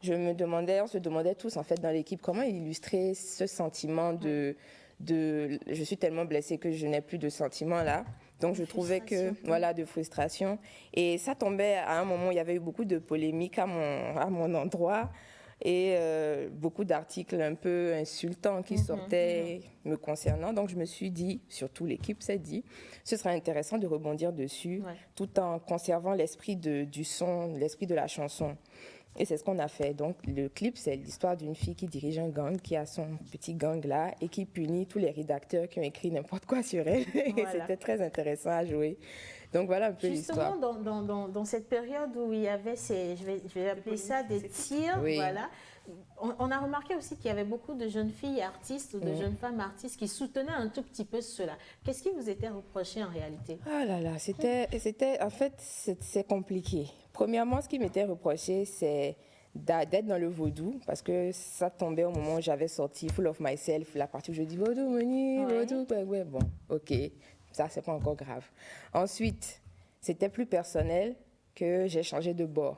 on se demandait tous en fait dans l'équipe comment illustrer ce sentiment de je suis tellement blessée que je n'ai plus de sentiments là. Donc je trouvais que voilà, de frustration, et ça tombait à un moment où il y avait eu beaucoup de polémiques à mon endroit et beaucoup d'articles un peu insultants qui sortaient me concernant. Donc je me suis dit, surtout l'équipe s'est dit, ce serait intéressant de rebondir dessus tout en conservant l'esprit du son, l'esprit de la chanson. Et c'est ce qu'on a fait. Donc, le clip, c'est l'histoire d'une fille qui dirige un gang, qui a son petit gang là et qui punit tous les rédacteurs qui ont écrit n'importe quoi sur elle. Et c'était très intéressant à jouer. Donc, voilà un peu l'histoire. Justement, dans cette période où il y avait je vais appeler ça des tirs, voilà. On a remarqué aussi qu'il y avait beaucoup de jeunes filles artistes ou de jeunes femmes artistes qui soutenaient un tout petit peu cela. Qu'est-ce qui vous était reproché en réalité? Ah là là, en fait, c'est compliqué. Premièrement, ce qui m'était reproché, c'est d'être dans le vaudou, parce que ça tombait au moment où j'avais sorti Full of Myself, la partie où je dis vaudou, money, vaudou, ouais, bon, ok, ça c'est pas encore grave. Ensuite, c'était plus personnel que j'ai changé de bord.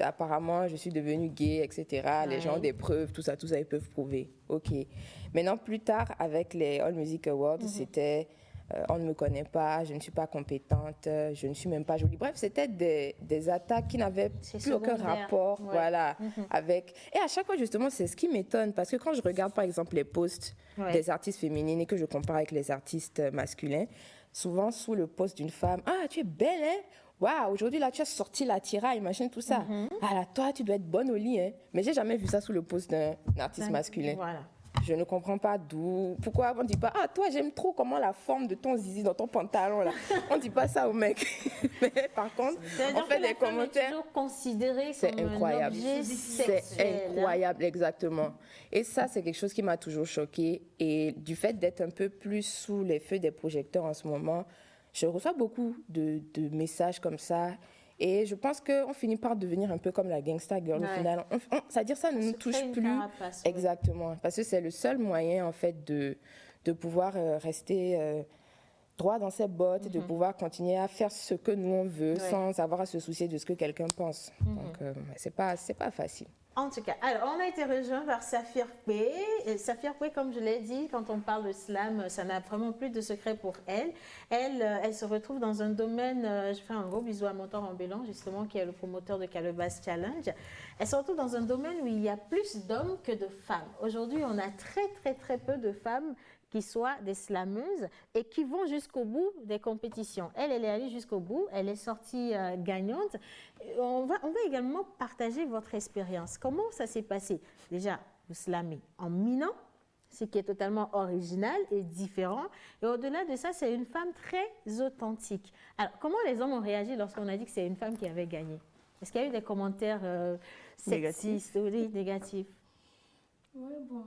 Apparemment, je suis devenue gay, etc. Les gens ont des preuves, tout ça, ils peuvent prouver. OK. Maintenant, plus tard, avec les All Music Awards, c'était on ne me connaît pas, je ne suis pas compétente, je ne suis même pas jolie. Bref, c'était des attaques qui n'avaient plus aucun rapport avec... Et à chaque fois, justement, c'est ce qui m'étonne, parce que quand je regarde, par exemple, les posts des artistes féminines et que je compare avec les artistes masculins, souvent, sous le post d'une femme, « Ah, tu es belle, hein ?» Waouh, aujourd'hui, là, tu as sorti la tiraille, machin, tout ça. Ah là, toi, tu dois être bonne au lit, hein. Mais j'ai jamais vu ça sous le post d'un artiste masculin. Voilà. Je ne comprends pas d'où. Pourquoi on ne dit pas, ah, toi, j'aime trop comment la forme de ton zizi dans ton pantalon, là. On ne dit pas ça aux mecs. Mais par contre, on fait des commentaires. C'est incroyable. C'est incroyable, exactement. Et ça, c'est quelque chose qui m'a toujours choquée. Et du fait d'être un peu plus sous les feux des projecteurs en ce moment, je reçois beaucoup de messages comme ça. Et je pense qu'on finit par devenir un peu comme la gangsta girl au final. C'est-à-dire ça ne nous touche plus. Exactement. Parce que c'est le seul moyen, en fait, de pouvoir rester droit dans ses bottes et de pouvoir continuer à faire ce que nous, on veut sans avoir à se soucier de ce que quelqu'un pense. Donc, c'est pas facile. En tout cas, alors on a été rejoint par Safir Kwe. Et Safir Kwe, comme je l'ai dit, quand on parle de slam, ça n'a vraiment plus de secret pour elle. Elle se retrouve dans un domaine, je fais un gros bisou à Montant Rambellan, justement, qui est le promoteur de Calebasse Challenge. Elle se retrouve dans un domaine où il y a plus d'hommes que de femmes. Aujourd'hui, on a très peu de femmes qui soient des slameuses et qui vont jusqu'au bout des compétitions. Elle est allée jusqu'au bout, elle est sortie gagnante. On va également partager votre expérience. Comment ça s'est passé? Déjà, vous slamez en minant, ce qui est totalement original et différent. Et au-delà de ça, c'est une femme très authentique. Alors, comment les hommes ont réagi lorsqu'on a dit que c'est une femme qui avait gagné? Est-ce qu'il y a eu des commentaires sexistes ou négatifs? Oui, bon,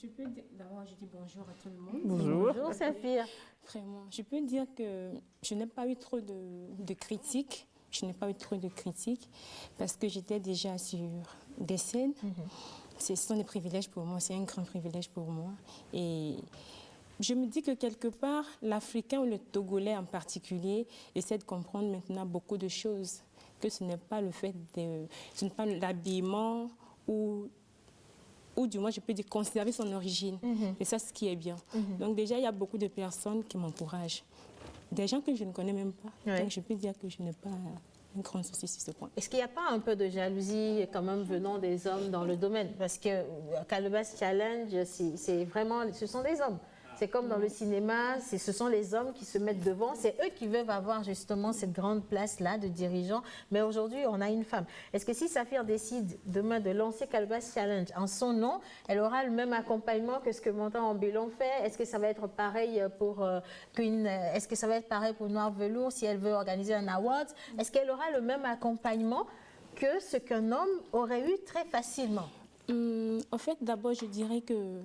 je peux dire... D'abord, je dis bonjour à tout le monde. Bonjour, Safir. Vraiment, je peux dire que je n'ai pas eu trop de critiques. Je n'ai pas eu trop de critiques parce que j'étais déjà sur des scènes. Ce sont des privilèges pour moi, c'est un grand privilège pour moi. Et je me dis que quelque part, l'Africain ou le Togolais en particulier essaie de comprendre maintenant beaucoup de choses. Que ce n'est pas le fait ce n'est pas l'habillement ou du moins, je peux dire conserver son origine. Et ça, ce qui est bien. Donc déjà, il y a beaucoup de personnes qui m'encouragent. Des gens que je ne connais même pas. Donc je peux dire que je n'ai pas un grand souci sur ce point. Est-ce qu'il n'y a pas un peu de jalousie quand même venant des hommes dans le domaine? Parce que Calebasse Challenge, c'est vraiment, ce sont des hommes. C'est comme dans le cinéma, ce sont les hommes qui se mettent devant, c'est eux qui veulent avoir justement cette grande place-là de dirigeant. Mais aujourd'hui, on a une femme. Est-ce que si Safir décide demain de lancer Calebasse Challenge en son nom, elle aura le même accompagnement que ce que Montant Rambellan fait? Est-ce que ça va être pareil pour Queen? Est-ce que ça va être pareil pour Noir Velours si elle veut organiser un award? Est-ce qu'elle aura le même accompagnement que ce qu'un homme aurait eu très facilement? En fait, d'abord, je dirais que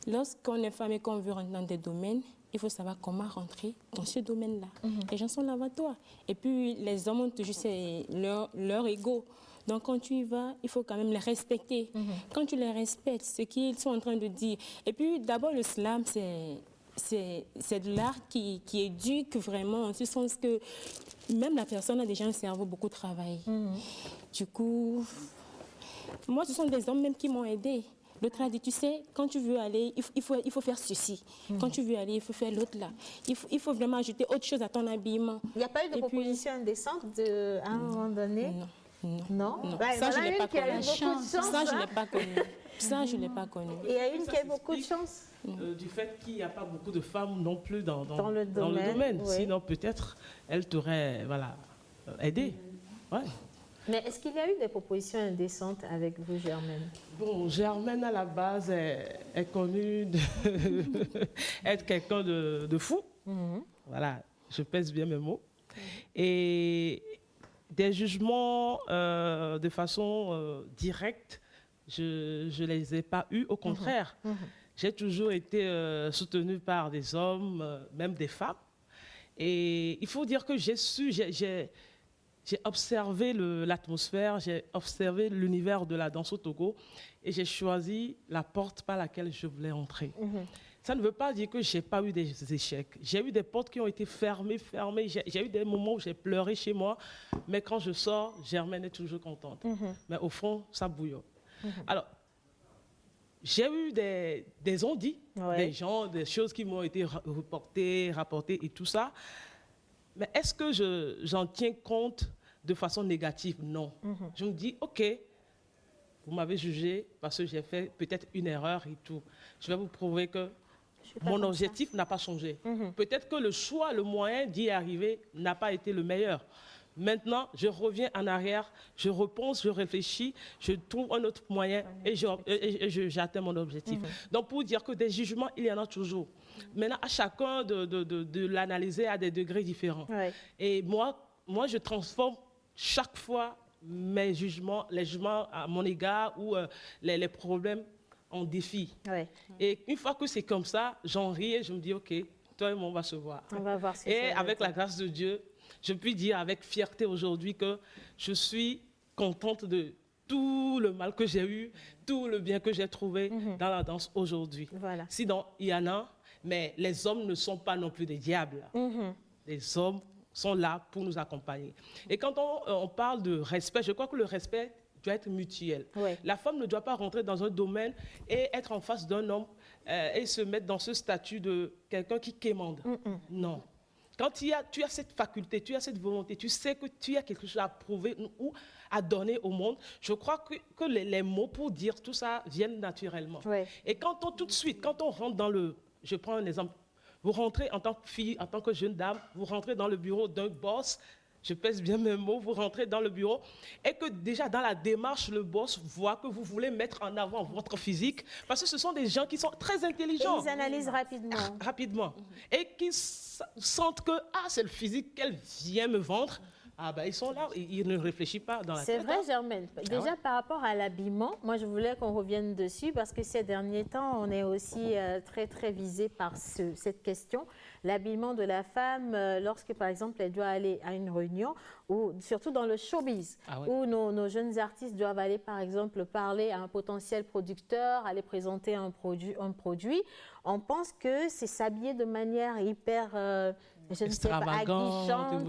lorsqu'on est femme et qu'on veut rentrer dans des domaines, il faut savoir comment rentrer dans ce domaine-là. Les gens sont là avant toi. Et puis, les hommes ont toujours leur ego. Donc, quand tu y vas, il faut quand même les respecter. Quand tu les respectes, ce qu'ils sont en train de dire. Et puis, d'abord, le slam, c'est de l'art qui éduque vraiment, en ce sens que même la personne a déjà un cerveau beaucoup travaillé. Du coup, moi, ce sont des hommes même qui m'ont aidée. L'autre a dit, tu sais, quand tu veux aller, il faut faire ceci. Quand tu veux aller, il faut faire l'autre là. Il faut vraiment ajouter autre chose à ton habillement. Il n'y a pas eu de proposition indécente à un moment donné? Non. Ça, je ne l'ai pas connu. Ça, je ne l'ai pas connu. Ça, je ne l'ai pas connu. Et il y a une qui a beaucoup de chance. Du fait qu'il n'y a pas beaucoup de femmes non plus dans le domaine. Oui. Sinon, peut-être, elle t'aurait aidé. Ouais. Mais est-ce qu'il y a eu des propositions indécentes avec vous, Germaine? Bon, Germaine, à la base, est connue d'être quelqu'un de fou. Voilà, je pèse bien mes mots. Et des jugements de façon directe, je ne les ai pas eus. Au contraire, j'ai toujours été soutenue par des hommes, même des femmes. Et il faut dire que j'ai observé l'atmosphère, j'ai observé l'univers de la danse au Togo et j'ai choisi la porte par laquelle je voulais entrer. Ça ne veut pas dire que je n'ai pas eu des échecs. J'ai eu des portes qui ont été fermées. J'ai eu des moments où j'ai pleuré chez moi, mais quand je sors, Germaine est toujours contente. Mais au fond, ça bouillonne. Alors, j'ai eu des on-dit, des gens, des choses qui m'ont été rapportées et tout ça. Mais est-ce que j'en tiens compte de façon négative? Non. Je me dis, OK, vous m'avez jugé parce que j'ai fait peut-être une erreur et tout. Je vais vous prouver que mon objectif n'a pas changé. Peut-être que le choix, le moyen d'y arriver n'a pas été le meilleur. Maintenant, je reviens en arrière, je repense, je réfléchis, je trouve un autre moyen et j'atteins mon objectif. Donc, pour dire que des jugements, il y en a toujours. Maintenant, à chacun de l'analyser à des degrés différents. Et moi, je transforme chaque fois mes jugements, les jugements à mon égard ou les problèmes en défis. Et une fois que c'est comme ça, j'en ris et je me dis, OK, toi et moi, on va se voir. On va voir ce que et avec la grâce de Dieu, je puis dire avec fierté aujourd'hui que je suis contente de tout le mal que j'ai eu, tout le bien que j'ai trouvé dans la danse aujourd'hui. Sinon, il y en a, mais les hommes ne sont pas non plus des diables. Les hommes sont là pour nous accompagner. Et quand on parle de respect, je crois que le respect doit être mutuel. La femme ne doit pas rentrer dans un domaine et être en face d'un homme et se mettre dans ce statut de quelqu'un qui quémande. Non. Quand tu as cette faculté, tu as cette volonté, tu sais que tu as quelque chose à prouver ou à donner au monde, je crois que les mots pour dire tout ça viennent naturellement. Et tout de suite, quand on rentre dans le... Je prends un exemple. Vous rentrez en tant que fille, en tant que jeune dame, vous rentrez dans le bureau d'un boss, je pèse bien mes mots, vous rentrez dans le bureau et que déjà dans la démarche, le boss voit que vous voulez mettre en avant votre physique parce que ce sont des gens qui sont très intelligents. Et ils analysent rapidement. Rapidement. Et qui sentent que c'est le physique qu'elle vient me vendre. Ils sont là, ils ne réfléchissent pas dans la tête. C'est vrai, Germaine. Déjà, par rapport à l'habillement, moi, je voulais qu'on revienne dessus parce que ces derniers temps, on est aussi très, très visé par cette question. L'habillement de la femme, lorsque, par exemple, elle doit aller à une réunion, ou surtout dans le showbiz, où nos jeunes artistes doivent aller, par exemple, parler à un potentiel producteur, aller présenter un produit. On pense que c'est s'habiller de manière hyper... je ne sais pas, aguichante,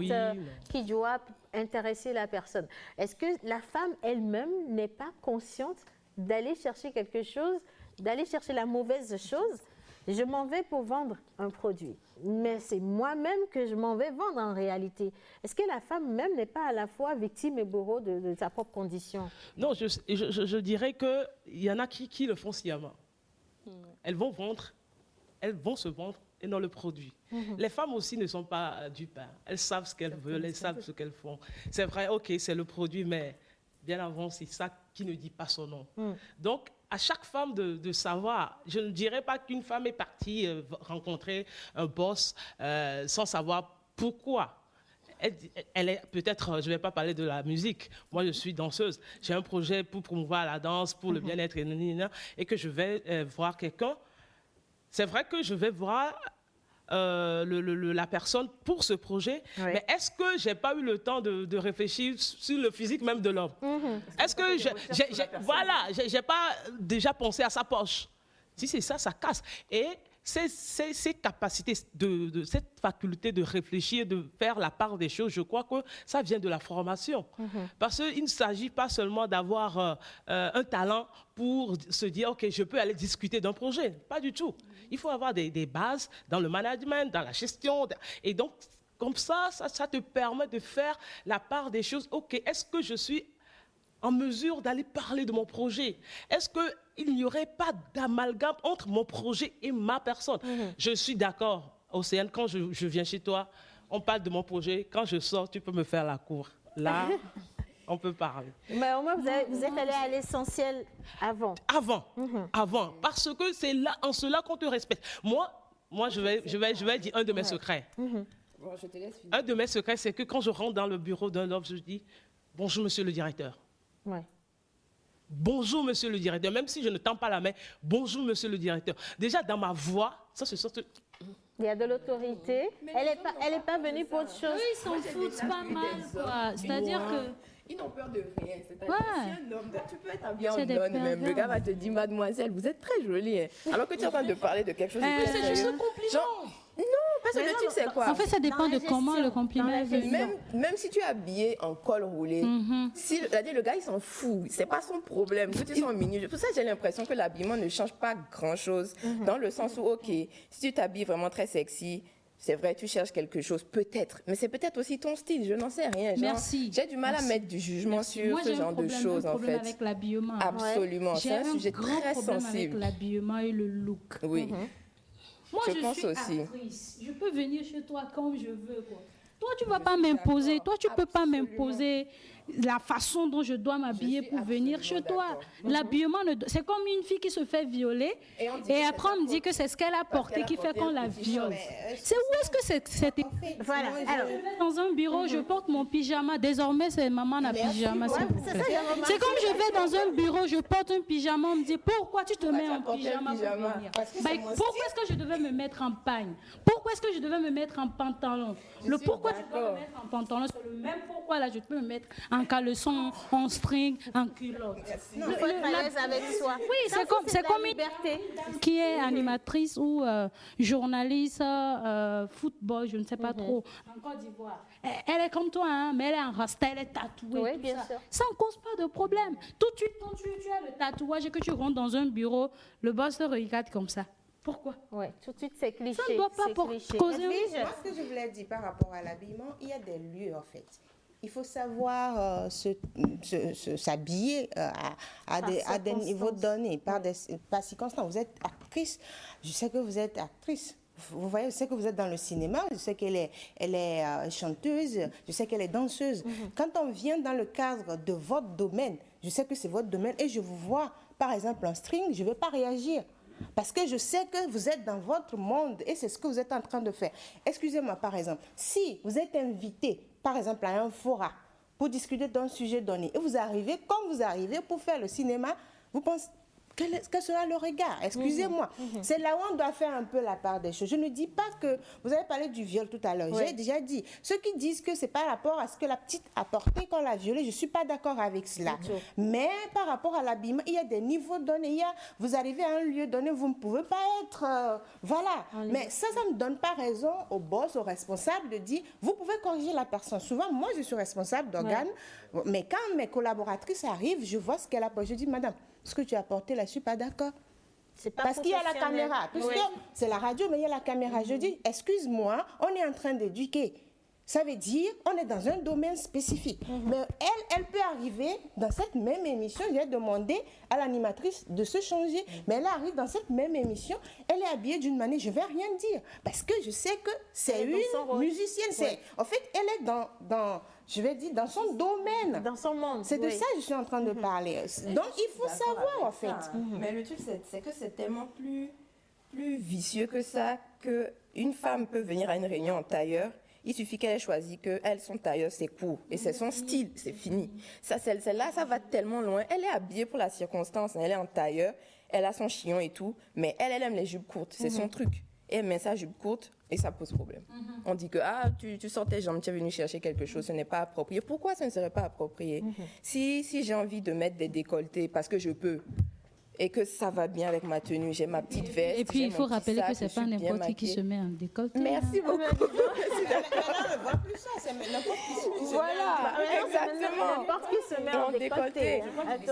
qui doit intéresser la personne. Est-ce que la femme elle-même n'est pas consciente d'aller chercher quelque chose, d'aller chercher la mauvaise chose? Je m'en vais pour vendre un produit, mais c'est moi-même que je m'en vais vendre en réalité. Est-ce que la femme même n'est pas à la fois victime et bourreau de sa propre condition? Non, je dirais qu'il y en a qui le font sciemment. Elles vont vendre, elles vont se vendre et non le produit. Les femmes aussi ne sont pas dupes. Elles savent ce qu'elles veulent, elles savent ce qu'elles font. C'est vrai, OK, c'est le produit, mais bien avant, c'est ça qui ne dit pas son nom. Donc, à chaque femme de savoir, je ne dirais pas qu'une femme est partie rencontrer un boss sans savoir pourquoi. Elle est peut-être, je ne vais pas parler de la musique, moi je suis danseuse, j'ai un projet pour promouvoir la danse, pour le bien-être et que je vais voir quelqu'un. C'est vrai que je vais voir la personne pour ce projet, mais est-ce que je n'ai pas eu le temps de réfléchir sur le physique même de l'homme? Est-ce que j'ai pas déjà pensé à sa poche? Si c'est ça, ça casse. Et ces capacités, cette faculté de réfléchir, de faire la part des choses, je crois que ça vient de la formation. Parce qu'il ne s'agit pas seulement d'avoir un talent pour se dire, OK, je peux aller discuter d'un projet. Pas du tout. Il faut avoir des bases dans le management, dans la gestion. Et donc, comme ça te permet de faire la part des choses. OK, est-ce que je suis en mesure d'aller parler de mon projet? Est-ce qu'il n'y aurait pas d'amalgame entre mon projet et ma personne? Je suis d'accord, Océane, quand je viens chez toi, on parle de mon projet. Quand je sors, tu peux me faire la cour. Là, on peut parler. Mais au moins, vous êtes allé à l'essentiel avant. Avant. Parce que c'est là, en cela qu'on te respecte. Moi, je vais dire un de mes secrets. Bon, je te laisse finir. Un de mes secrets, c'est que quand je rentre dans le bureau d'un homme, je dis « Bonjour, monsieur le directeur ». Ouais. Bonjour, monsieur le directeur. Même si je ne tends pas la main, bonjour, monsieur le directeur. Déjà, dans ma voix, ça se sort. Il y a de l'autorité. Elle est pas venue pour autre chose. Eux, ils s'en foutent pas mal, quoi. C'est-à-dire que... Ils n'ont peur de rien. C'est-à-dire Ouais. que si un homme, tu peux être habillé en C'est des nonne même. Le pervers. gars va te dire, mademoiselle, vous êtes très jolie. Hein. Alors que tu es en train de parler de quelque chose de très C'est sérieux. juste un compliment. Genre, non, parce que le truc, c'est quoi? En fait, ça dépend de comment le compliment est venu. Même si tu es habillé en col roulé, si, c'est-à-dire le gars il s'en fout, c'est pas son problème. Que tu sois mini. Pour ça j'ai l'impression que l'habillement ne change pas grand-chose, dans le sens où ok, si tu t'habilles vraiment très sexy, c'est vrai, tu cherches quelque chose, peut-être, mais c'est peut-être aussi ton style, je n'en sais rien. Genre, Merci. J'ai du mal à mettre du jugement sur Moi, ce j'ai genre de choses un en problème fait. avec l'habillement. Absolument, c'est J'ai un sujet grand très problème avec sensible. l'habillement et le look. Oui. Moi, Je je pense suis aussi. actrice. Je peux venir chez toi comme je veux, quoi. Toi, tu ne vas pas m'imposer. Toi, tu ne peux pas m'imposer la façon dont je dois m'habiller pour venir chez toi. L'habillement, c'est comme une fille qui se fait violer et après on me dit que c'est ce qu'elle a porté qui fait qu'on la viole. C'est où est-ce que c'était? Voilà. Alors, Dans un bureau, je porte mon pyjama. Désormais, c'est maman la pyjama, s'il vous plaît. C'est comme je vais dans un bureau, je porte un pyjama, on me dit pourquoi tu te mets en pyjama pour venir? Pourquoi est-ce que je devais me mettre en pagne? Pourquoi est-ce que je devais me mettre en pantalon? Le pourquoi tu dois me mettre en pantalon, c'est le même pourquoi là je peux me mettre en caleçon, en string, en culotte. il faut être à l'aise avec soi. Oui, c'est comme une liberté. qui est animatrice ou journaliste, football, je ne sais pas trop, en Côte d'Ivoire. Elle est comme toi, hein, mais elle est en rasta, elle est tatouée. Oui, tout bien ça. sûr. Ça ne cause pas de problème. Tout de suite, quand tu as le tatouage et que tu rentres dans un bureau, le boss te regarde comme ça. Pourquoi? Oui, tout de suite, c'est cliché. Ça ne doit pas causer un... Moi, ce que je voulais dire par rapport à l'habillement, il y a des lieux en fait. Il faut savoir s'habiller à des niveaux donnés, par circonstances. Vous êtes actrice, je sais que vous êtes actrice. Vous voyez, je sais que vous êtes dans le cinéma, je sais qu'elle est chanteuse, je sais qu'elle est danseuse. Quand on vient dans le cadre de votre domaine, je sais que c'est votre domaine et je vous vois, par exemple, en string, je ne vais pas réagir. Parce que je sais que vous êtes dans votre monde et c'est ce que vous êtes en train de faire. Excusez-moi, par exemple, si vous êtes invité, par exemple, à un forum pour discuter d'un sujet donné et vous arrivez, comme vous arrivez pour faire le cinéma, vous pensez... Quel sera le regard? Excusez-moi. C'est là où on doit faire un peu la part des choses. Je ne dis pas que... Vous avez parlé du viol tout à l'heure. J'ai déjà dit. Ceux qui disent que c'est par rapport à ce que la petite a porté quand l'a violée, je ne suis pas d'accord avec cela. Mais par rapport à l'habillement, il y a des niveaux donnés. Vous arrivez à un lieu donné, vous ne pouvez pas être... voilà. Mais ça ne me donne pas raison au boss, au responsable de dire, vous pouvez corriger la personne. Souvent, moi, je suis responsable d'organes. Mais quand mes collaboratrices arrivent, je vois ce qu'elle a porté. Je dis, madame, ce que tu as porté là, je ne suis pas d'accord. Parce qu'il y a la caméra. Puisque c'est la radio, mais il y a la caméra. Je dis, excuse-moi, on est en train d'éduquer. Ça veut dire, on est dans un domaine spécifique. Mais elle peut arriver dans cette même émission. J'ai demandé à l'animatrice de se changer. Mais elle arrive dans cette même émission. Elle est habillée d'une manière, je ne vais rien dire. Parce que je sais que c'est une musicienne. En fait, elle est je vais dire, dans son domaine. Dans son monde. C'est de ça que je suis en train de parler. Donc, il faut savoir, en fait. Mais le truc, c'est que c'est tellement plus vicieux que ça, qu'une femme peut venir à une réunion en tailleur. Il suffit qu'elle ait choisi qu'elle, son tailleur, c'est court. Et c'est son style, c'est fini. Ça, celle-là, ça va tellement loin. Elle est habillée pour la circonstance. Elle est en tailleur, elle a son chignon et tout. Mais elle aime les jupes courtes. C'est son truc. Et elle met sa jupe courte et ça pose problème. On dit que tu sors tes jambes, tu es venu chercher quelque chose, ce n'est pas approprié. Pourquoi ce ne serait pas approprié? Si j'ai envie de mettre des décolletés parce que je peux et que ça va bien avec ma tenue, j'ai ma petite veste. Et puis il faut rappeler que c'est pas n'importe qui se met en décolleté. Merci beaucoup. Voilà, exactement. N'importe qui se met en décolleté.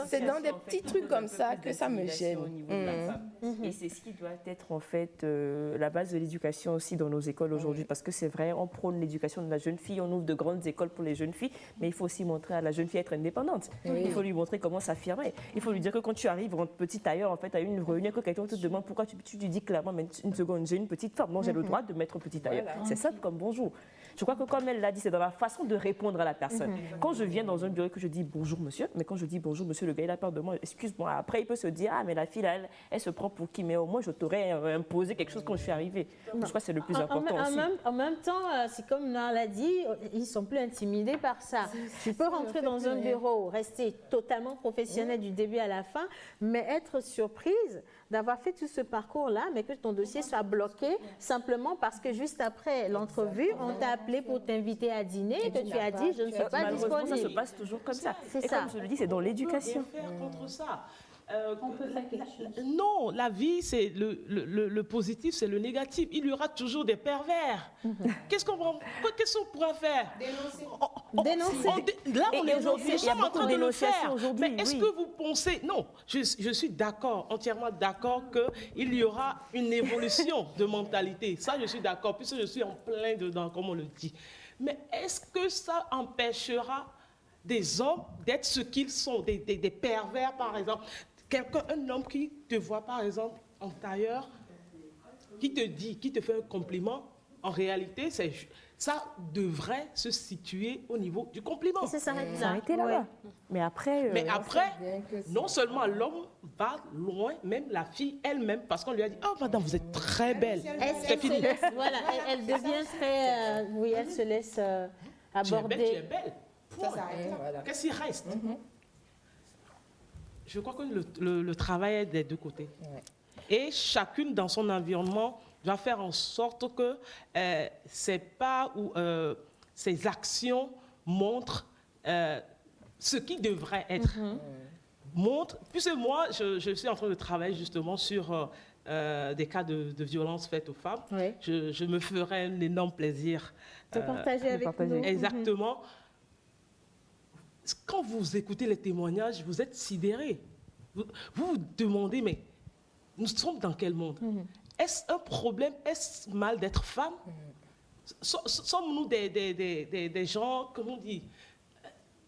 C'est dans des petits trucs comme ça que ça me gêne. Au niveau de la femme. Et c'est ce qui doit être en fait la base de l'éducation aussi dans nos écoles aujourd'hui, parce que c'est vrai, on prône l'éducation de la jeune fille, on ouvre de grandes écoles pour les jeunes filles, mais il faut aussi montrer à la jeune fille à être indépendante. Il faut lui montrer comment s'affirmer. Il faut lui dire que quand tu arrives en petit petit tailleur, en fait, à une réunion, que quelqu'un te demande pourquoi tu dis clairement, mais une seconde, j'ai une petite femme, donc j'ai le droit de mettre petit tailleur. Voilà. C'est simple comme bonjour. Je crois que comme elle l'a dit, c'est dans la façon de répondre à la personne. Quand je viens dans un bureau et que je dis bonjour monsieur, mais quand je dis bonjour monsieur, le gars il a peur de moi, excuse-moi. Après il peut se dire ah mais la fille là, elle se prend pour qui, mais au moins je t'aurais imposé quelque chose quand je suis arrivée. Je crois que c'est le plus important aussi. En même temps, c'est comme Noir l'a dit, ils sont plus intimidés par ça. Tu peux rentrer dans un bureau, rester totalement professionnel du début à la fin, mais être surprise d'avoir fait tout ce parcours-là, mais que ton dossier soit bloqué simplement parce que juste après l'entrevue, on t'a appelé pour t'inviter à dîner et que tu as dit je ne suis pas disponible. Ça se passe toujours comme ça. C'est et ça. comme je le dis, c'est dans l'éducation. On peut rien faire contre ça. On peut faire quelque chose. Non, la vie, c'est le positif, c'est le négatif. Il y aura toujours des pervers. Qu'est-ce qu'on pourra faire? Dénoncer. Là, Et on est aujourd'hui, nous il y a sommes en beaucoup train de de le dénonciations faire. aujourd'hui, Mais est-ce oui. que vous pensez... Non, je suis d'accord, entièrement d'accord qu'il y aura une évolution de mentalité. Ça, je suis d'accord, puisque je suis en plein dedans, comme on le dit. Mais est-ce que ça empêchera des hommes d'être ce qu'ils sont, des pervers, par exemple? Un homme qui te voit, par exemple, en tailleur, qui te fait un compliment, en réalité, ça devrait se situer au niveau du compliment. Et ça s'arrête là. S'arrêter là-bas. Ouais. Mais après, Non seulement l'homme va loin, même la fille elle-même, parce qu'on lui a dit « Oh, madame, vous êtes très belle. » C'est fini. Voilà, elle devient très... oui, elle se laisse Tu es aborder. belle, tu es belle. Point. Ça s'arrête là. Voilà. Qu'est-ce qui reste? Je crois que le travail est des deux côtés. Ouais. Et chacune dans son environnement doit faire en sorte que ses pas ou ses actions montrent ce qui devrait être. Montre, puisque moi, je suis en train de travailler justement sur des cas de violence faites aux femmes. Oui. Je me ferai un énorme plaisir. De partager avec nous. Exactement. Quand vous écoutez les témoignages, vous êtes sidérés. Vous vous demandez, mais nous sommes dans quel monde? Est-ce un problème? Est-ce mal d'être femme? Sommes-nous des gens, comment on dit,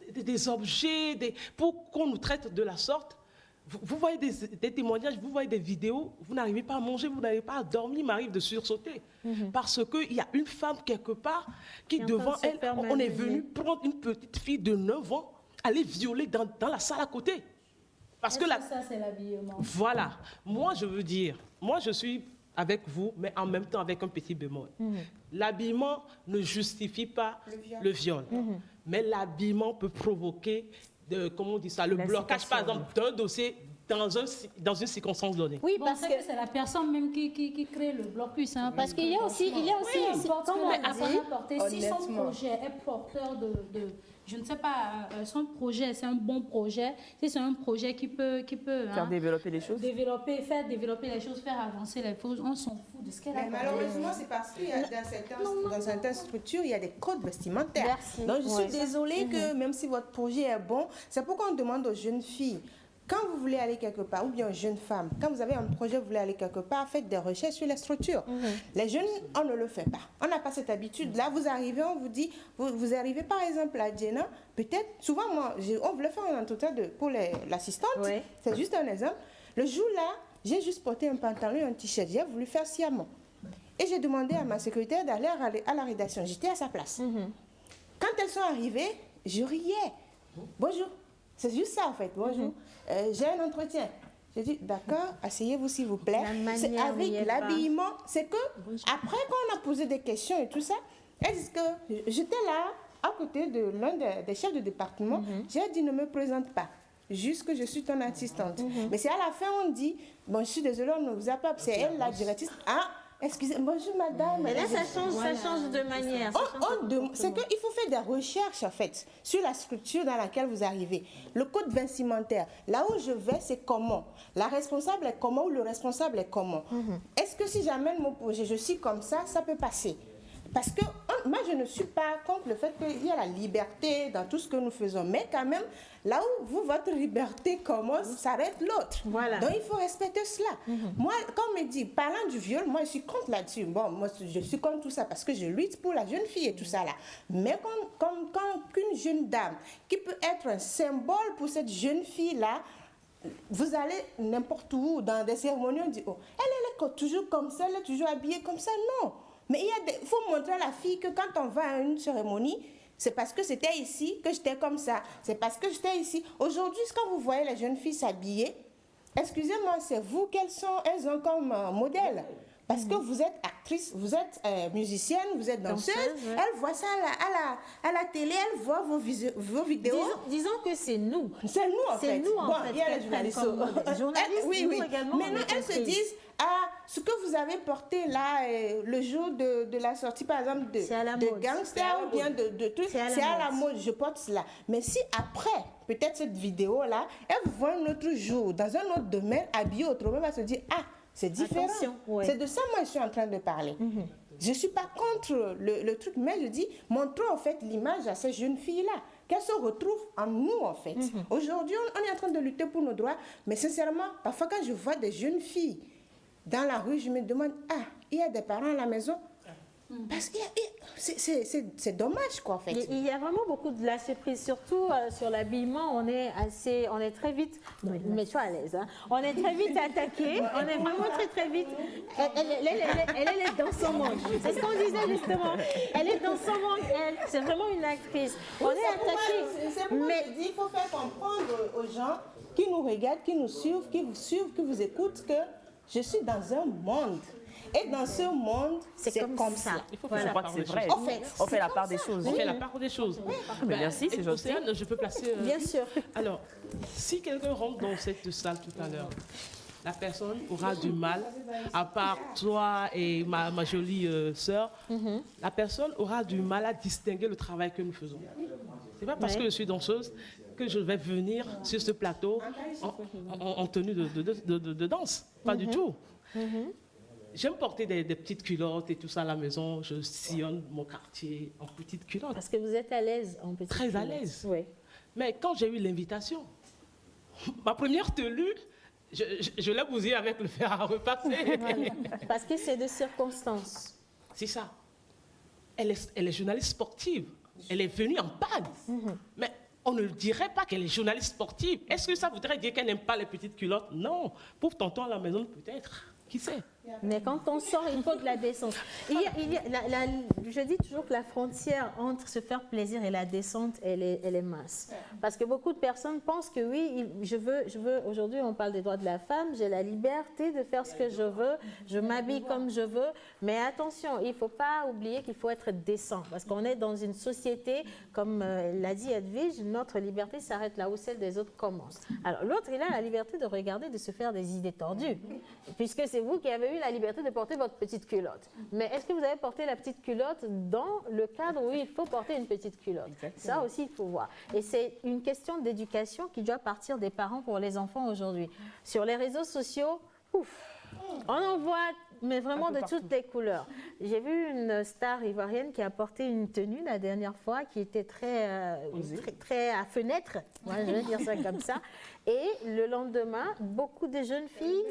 des objets, pour qu'on nous traite de la sorte? Vous voyez des témoignages, vous voyez des vidéos, vous n'arrivez pas à manger, vous n'arrivez pas à dormir, il m'arrive de sursauter. Parce qu'il y a une femme quelque part qui, devant elle, on est venu prendre une petite fille de 9 ans, aller violer dans la salle à côté. Parce que ça, c'est l'habillement. Voilà. Moi, je veux dire, moi, je suis avec vous, mais en même temps avec un petit bémol. L'habillement ne justifie pas le viol. Mais l'habillement peut provoquer, comment on dit ça, le blocage, par exemple, d'un dossier dans une circonstance donnée. Oui, Bon, parce que c'est la personne même qui crée le blocus. Hein, parce qu'il y a aussi, comme on a dit, si son honnêtement. projet est porteur de je ne sais pas, son projet, c'est un bon projet, si c'est un projet qui peut faire développer les choses. faire développer les choses, faire avancer les choses, on s'en fout de ce qu'elle a. Mais malheureusement, c'est parce que dans certaines structures, il y a des codes vestimentaires. Merci. Donc, je suis Ouais. désolée que même si votre projet est bon, c'est pourquoi on demande aux jeunes filles, quand vous voulez aller quelque part, ou bien aux jeunes femmes, quand vous avez un projet, vous voulez aller quelque part, faites des recherches sur les structures. Les jeunes, on ne le fait pas. On n'a pas cette habitude-là. Vous arrivez, on vous dit, vous arrivez par exemple à Djena, peut-être, souvent, moi, on voulait faire un entretien pour l'assistante. Ouais. C'est juste un exemple. Le jour-là, j'ai juste porté un pantalon et un t-shirt. J'ai voulu faire sciemment. Et j'ai demandé à ma secrétaire d'aller à la rédaction. J'étais à sa place. Quand elles sont arrivées, je riais. Bonjour. C'est juste ça en fait. Bonjour. J'ai un entretien. J'ai dit, d'accord, asseyez-vous s'il vous plaît. La manière C'est n'y avec est l'habillement. C'est que après, quand on a posé des questions et tout ça, elles disent que j'étais là à côté de l'un des chefs de département. J'ai dit, ne me présente pas. Juste que je suis ton assistante. Mais c'est à la fin, on dit, bon, je suis désolée, on ne vous a pas. C'est elle la directrice. Ah, excusez, bonjour madame. Mais là, ça change de manière. C'est qu'il faut faire des recherches, en fait, sur la structure dans laquelle vous arrivez. Le code vestimentaire, là où je vais, c'est comment. La responsable est comment ou le responsable est comment. Est-ce que si j'amène mon projet, je suis comme ça peut passer. Parce que moi, je ne suis pas contre le fait qu'il y a la liberté dans tout ce que nous faisons. Mais quand même, là où votre liberté commence, s'arrête l'autre. Voilà. Donc, il faut respecter cela. Moi, quand on me dit, parlant du viol, moi, je suis contre là-dessus. Bon, moi, je suis contre tout ça parce que je lutte pour la jeune fille et tout ça là. Mais quand qu'une jeune dame qui peut être un symbole pour cette jeune fille-là, vous allez n'importe où, dans des cérémonies, on dit, oh, elle est toujours comme ça, elle est toujours habillée comme ça. Non. Mais il faut montrer à la fille que quand on va à une cérémonie, c'est parce que c'était ici que j'étais comme ça. C'est parce que j'étais ici. Aujourd'hui, quand vous voyez les jeunes filles s'habiller, excusez-moi, c'est vous elles ont comme modèle. Parce que vous êtes actrice, vous êtes musicienne, vous êtes danseuse. Elle voit ça à la télé, elle voit vos vidéos. Disons que c'est nous. C'est nous, en fait. C'est nous, en fait. Il y a les journalistes. Journalistes, oui, oui. également. Maintenant, elles se disent, ce que vous avez porté là, le jour de la sortie, par exemple, de Gangster ou bien de trucs, c'est à la mode, je porte cela. Mais si après, peut-être cette vidéo-là, elle voit un autre jour, dans un autre domaine, habillée autrement, elle va se dire, c'est différent. C'est de ça, moi, je suis en train de parler. Je ne suis pas contre le truc, mais je dis, montrons en fait l'image à ces jeunes filles-là, qu'elles se retrouvent en nous, en fait. Aujourd'hui, on est en train de lutter pour nos droits, mais sincèrement, parfois quand je vois des jeunes filles dans la rue, je me demande, il y a des parents à la maison? Parce que c'est dommage, quoi, en fait. Il y a vraiment beaucoup de lâcher prise, surtout sur l'habillement. On est très vite, mais sois à l'aise, hein. On est très vite attaqué. On est vraiment très vite. Elle est dans son monde. C'est ce qu'on disait justement. Elle est dans son monde. C'est vraiment une actrice. On est attaqué. C'est pour ça que je dis, il faut faire comprendre aux gens qui nous regardent, qui nous suivent, qui vous écoutent, que je suis dans un monde. Et dans ce monde, c'est comme ça. Il faut je crois que c'est vrai. On fait la part des choses. On fait la part des choses. Merci, c'est gentil. Je peux placer... Bien sûr. Alors, si quelqu'un rentre dans cette salle tout à l'heure, la personne aura du mal, à part toi et ma jolie sœur, la personne aura du mal à distinguer le travail que nous faisons. C'est pas parce que je suis danseuse que je vais venir sur ce plateau en tenue de danse. Pas du tout. J'aime porter des petites culottes et tout ça à la maison. Je sillonne mon quartier en petites culottes. Parce que vous êtes à l'aise en petites culottes. Très à l'aise. Oui. Mais quand j'ai eu l'invitation, ma première tenue, je l'ai bousillée avec le fer à repasser. Parce que c'est de circonstances. C'est ça. Elle est journaliste sportive. Elle est venue en panne. Mais on ne dirait pas qu'elle est journaliste sportive. Est-ce que ça voudrait dire qu'elle n'aime pas les petites culottes? Non. Pour tonton à la maison, peut-être. Qui sait? Mais quand on sort, il faut de la décence. Je dis toujours que la frontière entre se faire plaisir et la descente, elle est mince. Parce que beaucoup de personnes pensent que oui, je veux. Aujourd'hui, on parle des droits de la femme, j'ai la liberté de faire ce que je veux, je m'habille comme je veux. Mais attention, il ne faut pas oublier qu'il faut être décent. Parce qu'on est dans une société, comme l'a dit Edwige, notre liberté s'arrête là où celle des autres commence. Alors l'autre, il a la liberté de regarder, de se faire des idées tordues. Puisque c'est vous qui avez eu la liberté de porter votre petite culotte. Mais est-ce que vous avez porté la petite culotte dans le cadre où il faut porter une petite culotte? Ça aussi, il faut voir. Et c'est une question d'éducation qui doit partir des parents pour les enfants aujourd'hui. Sur les réseaux sociaux, on en voit, mais vraiment de toutes les couleurs. J'ai vu une star ivoirienne qui a porté une tenue la dernière fois qui était très à fenêtre, moi, je vais dire ça comme ça. Et le lendemain, beaucoup de jeunes filles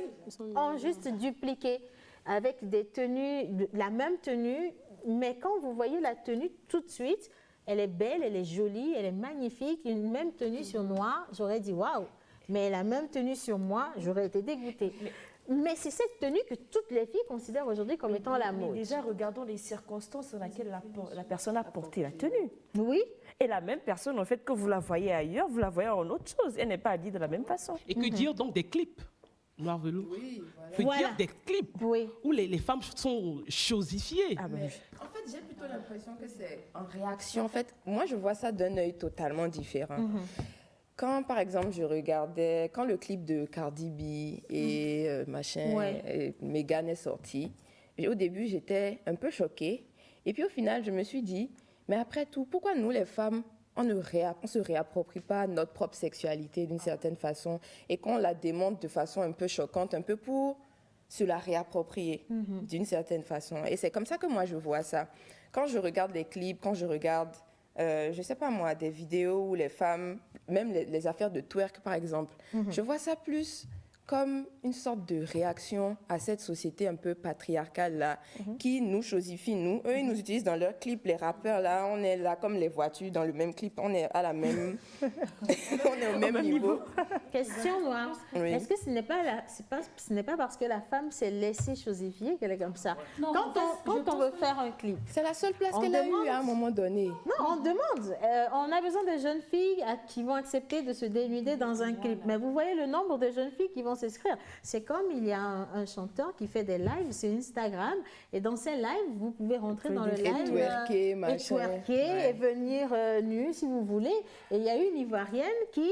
ont juste dupliqué avec des tenues, la même tenue, mais quand vous voyez la tenue tout de suite, elle est belle, elle est jolie, elle est magnifique. Une même tenue sur noir, j'aurais dit waouh. Mais la même tenue sur moi, j'aurais été dégoûtée. Mais c'est cette tenue que toutes les filles considèrent aujourd'hui comme étant la mode. Déjà, regardons les circonstances dans lesquelles la personne a porté la tenue. Oui. Et la même personne, en fait, que vous la voyez ailleurs, vous la voyez en autre chose. Elle n'est pas habillée de la même façon. Et que dire donc des clips, Noir Velours? Oui, voilà. Dire des clips où les femmes sont chosifiées. En fait, j'ai plutôt l'impression que c'est en réaction. En fait, moi, je vois ça d'un œil totalement différent. Quand, par exemple, quand le clip de Cardi B et et Meghan est sorti, au début, j'étais un peu choquée. Et puis, au final, je me suis dit, mais après tout, pourquoi nous, les femmes, on ne se réapproprie pas notre propre sexualité d'une certaine façon et qu'on la démonte de façon un peu choquante, un peu pour se la réapproprier d'une certaine façon. Et c'est comme ça que moi, je vois ça. Quand je regarde les clips, quand je regarde... je ne sais pas moi, des vidéos où les femmes, même les affaires de twerk par exemple, je vois ça plus comme une sorte de réaction à cette société un peu patriarcale-là, qui nous chosifie, nous. Eux, ils nous utilisent dans leurs clips, les rappeurs, là, on est là comme les voitures dans le même clip, on est à la même... on est au même niveau. Question noire. Oui. Est-ce que ce n'est pas, ce n'est pas parce que la femme s'est laissée chosifier qu'elle est comme ça? Non, Quand on veut faire un clip, C'est la seule place On qu'elle a demande- eue à un moment donné. non, on demande. On a besoin de jeunes filles qui vont accepter de se dénuder dans un clip. Mais vous voyez le nombre de jeunes filles qui vont s'inscrire. C'est comme il y a un chanteur qui fait des lives sur Instagram. Et dans ces lives, vous pouvez rentrer dans le Et live twerker, et machin. twerker Ouais. et venir nu si vous voulez. Et il y a une Ivoirienne qui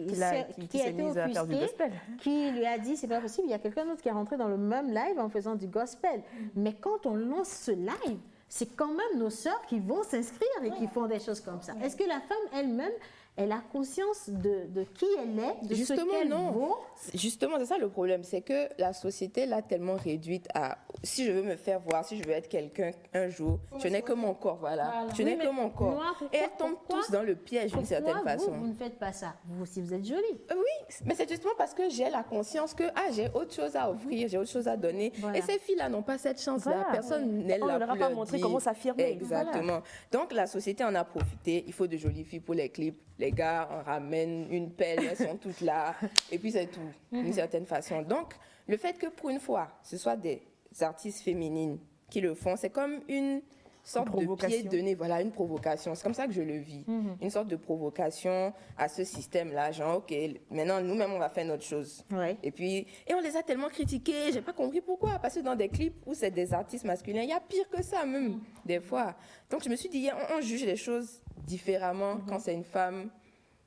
Qui a s'est été mise à faire du offusquée, gospel. qui lui a dit c'est pas possible. Il y a quelqu'un d'autre qui est rentré dans le même live en faisant du gospel. Mais quand on lance ce live, c'est quand même nos sœurs qui vont s'inscrire et qui font des choses comme ça. Est-ce que la femme elle-même, elle a conscience de qui elle est, de Justement, ce qu'elle non. vaut? Justement, c'est ça le problème, c'est que la société l'a tellement réduite à si je veux me faire voir, si je veux être quelqu'un un jour, je n'ai que mon corps, voilà. Je n'ai Oui, que mais mon corps. moi, Et elles tombent tous dans le piège d'une certaine Pourquoi façon. vous ne faites pas ça? Vous aussi, vous êtes jolie. Oui, mais c'est justement parce que j'ai la conscience que j'ai autre chose à offrir, j'ai autre chose à donner. Voilà. Et ces filles-là n'ont pas cette chance-là. Voilà. Personne n'est On là ne leur a pour pas leur montré dire. comment s'affirmer. Exactement. Donc la société en a profité. Il faut de jolies filles pour les clips. Les gars en ramènent une pelle, elles sont toutes là. Et puis c'est tout, d'une certaine façon. Donc le fait que pour une fois, ce soit des artistes féminines qui le font, c'est comme une sorte de pied provocation. donné, voilà, une provocation. C'est comme ça que je le vis. Une sorte de provocation à ce système-là, genre, ok, maintenant, nous-mêmes, on va faire notre chose. Ouais. Et on les a tellement critiqués, j'ai pas compris pourquoi. Parce que dans des clips où c'est des artistes masculins, il y a pire que ça, même, des fois. Donc, je me suis dit, on juge les choses différemment quand c'est une femme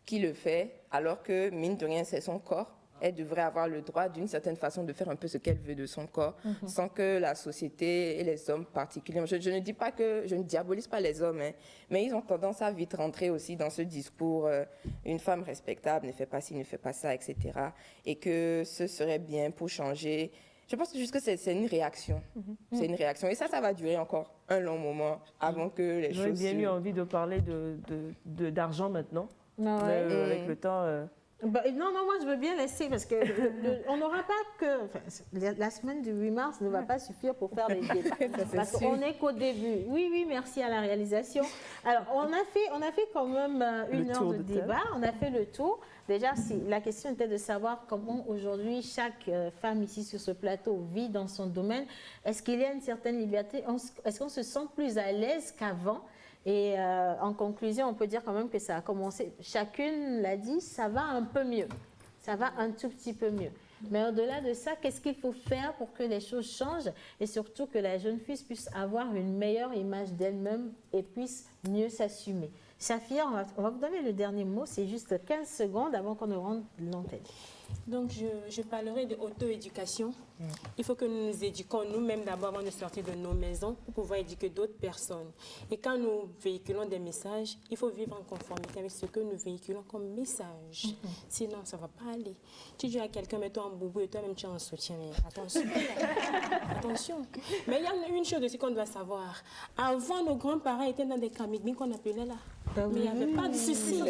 qui le fait, alors que, mine de rien, c'est son corps. Elle devrait avoir le droit, d'une certaine façon, de faire un peu ce qu'elle veut de son corps, sans que la société et les hommes particulièrement... Je ne dis pas que... Je ne diabolise pas les hommes, hein, mais ils ont tendance à vite rentrer aussi dans ce discours une femme respectable ne fait pas ci, ne fait pas ça, etc. Et que ce serait bien pour changer... Je pense juste que c'est une réaction. C'est une réaction. Et ça va durer encore un long moment avant que les J'aurais choses... bien eu envie de parler d'argent maintenant. Non, Mais, avec le temps... non, moi je veux bien laisser parce que on n'aura pas que. Enfin, la semaine du 8 mars ne va pas suffire pour faire les débats. Parce qu'on n'est qu'au début. Oui, merci à la réalisation. Alors, on a fait quand même une heure de débat. On a fait le tour. Déjà, la question était de savoir comment aujourd'hui chaque femme ici sur ce plateau vit dans son domaine. Est-ce qu'il y a une certaine liberté? Est-ce qu'on se sent plus à l'aise qu'avant? Et en conclusion, on peut dire quand même que ça a commencé, chacune l'a dit, ça va un peu mieux. Ça va un tout petit peu mieux. Mais au-delà de ça, qu'est-ce qu'il faut faire pour que les choses changent et surtout que la jeune fille puisse avoir une meilleure image d'elle-même et puisse mieux s'assumer? Safia, on va vous donner le dernier mot, c'est juste 15 secondes avant qu'on ne rende l'antenne. Donc, je parlerai de auto-éducation. Il faut que nous nous éduquions nous-mêmes d'abord avant de sortir de nos maisons pour pouvoir éduquer d'autres personnes. Et quand nous véhiculons des messages, il faut vivre en conformité avec ce que nous véhiculons comme message. Sinon, ça ne va pas aller. Tu dis à quelqu'un, mets-toi en boubou et toi-même tu es en soutien. Mais attention. Attention. Mais il y a une chose aussi qu'on doit savoir. Avant, nos grands-parents étaient dans des camigmis qu'on appelait là. Mais il n'y avait pas de souci.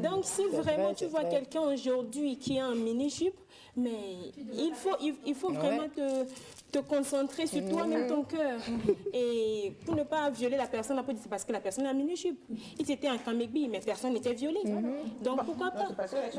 Donc, si vraiment tu vois quelqu'un aujourd'hui qui est en mini-jupe, mais il faut vraiment te concentrer sur toi-même, ton cœur. Et pour ne pas violer la personne, on peut dire c'est parce que la personne est en mini-jupe. Ils étaient en camigbi, mais personne n'était violé. Donc, pourquoi pas?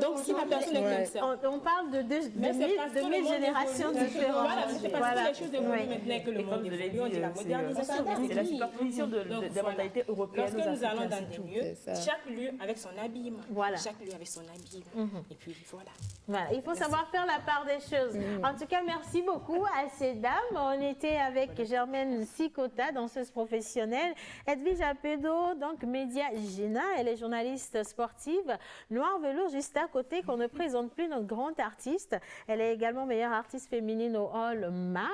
Donc, si la personne est comme ça... On parle de deux générations différentes. Voilà, c'est parce que les choses évoluent maintenant que le monde évolue. On dit la modernisation. C'est la superposition des mentalités européennes. Lorsque nous allons dans des lieux, chaque lieu avec son habillement. Voilà. Chaque lieu avec son habillement. Et puis, voilà. Voilà, il faut savoir faire la part des choses. En tout cas, merci beaucoup à ces dames. On était avec Germaine Sikota, danseuse professionnelle, Edwige Apedo, donc média Gina, elle est journaliste sportive, Noir Velours juste à côté, qu'on ne présente plus, notre grande artiste. Elle est également meilleure artiste féminine au Hall Ma.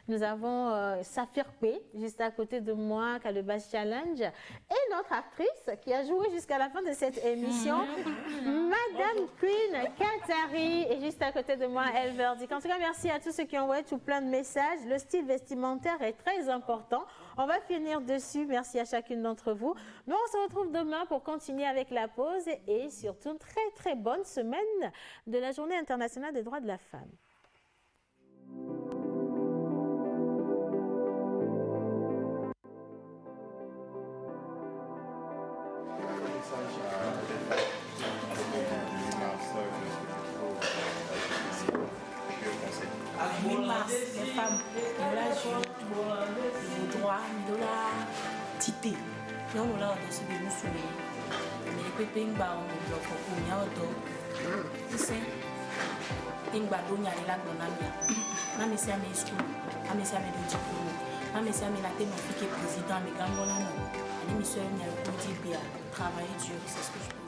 Nous avons Safir P, juste à côté de moi, Calebasse Challenge, et notre actrice qui a joué jusqu'à la fin de cette émission, Madame Queen Katari, et juste à à côté de moi, elle Verdict. En tout cas, merci à tous ceux qui ont envoyé tout plein de messages. Le style vestimentaire est très important. On va finir dessus. Merci à chacune d'entre vous. Nous, on se retrouve demain pour continuer avec la pause et surtout une très, très bonne semaine de la Journée internationale des droits de la femme. Les femmes, le droit, la tité. Non, on l'a aussi de nous soulever. Mais les pépins, on bloque pour nous auto. C'est ingba donya la donamia. Na me sia me school, na me sia me do diplôme. Na me sia me la tête mon fils président me gangona non. Ani mi soeur nya ko di bien, travailler dur, c'est ce que je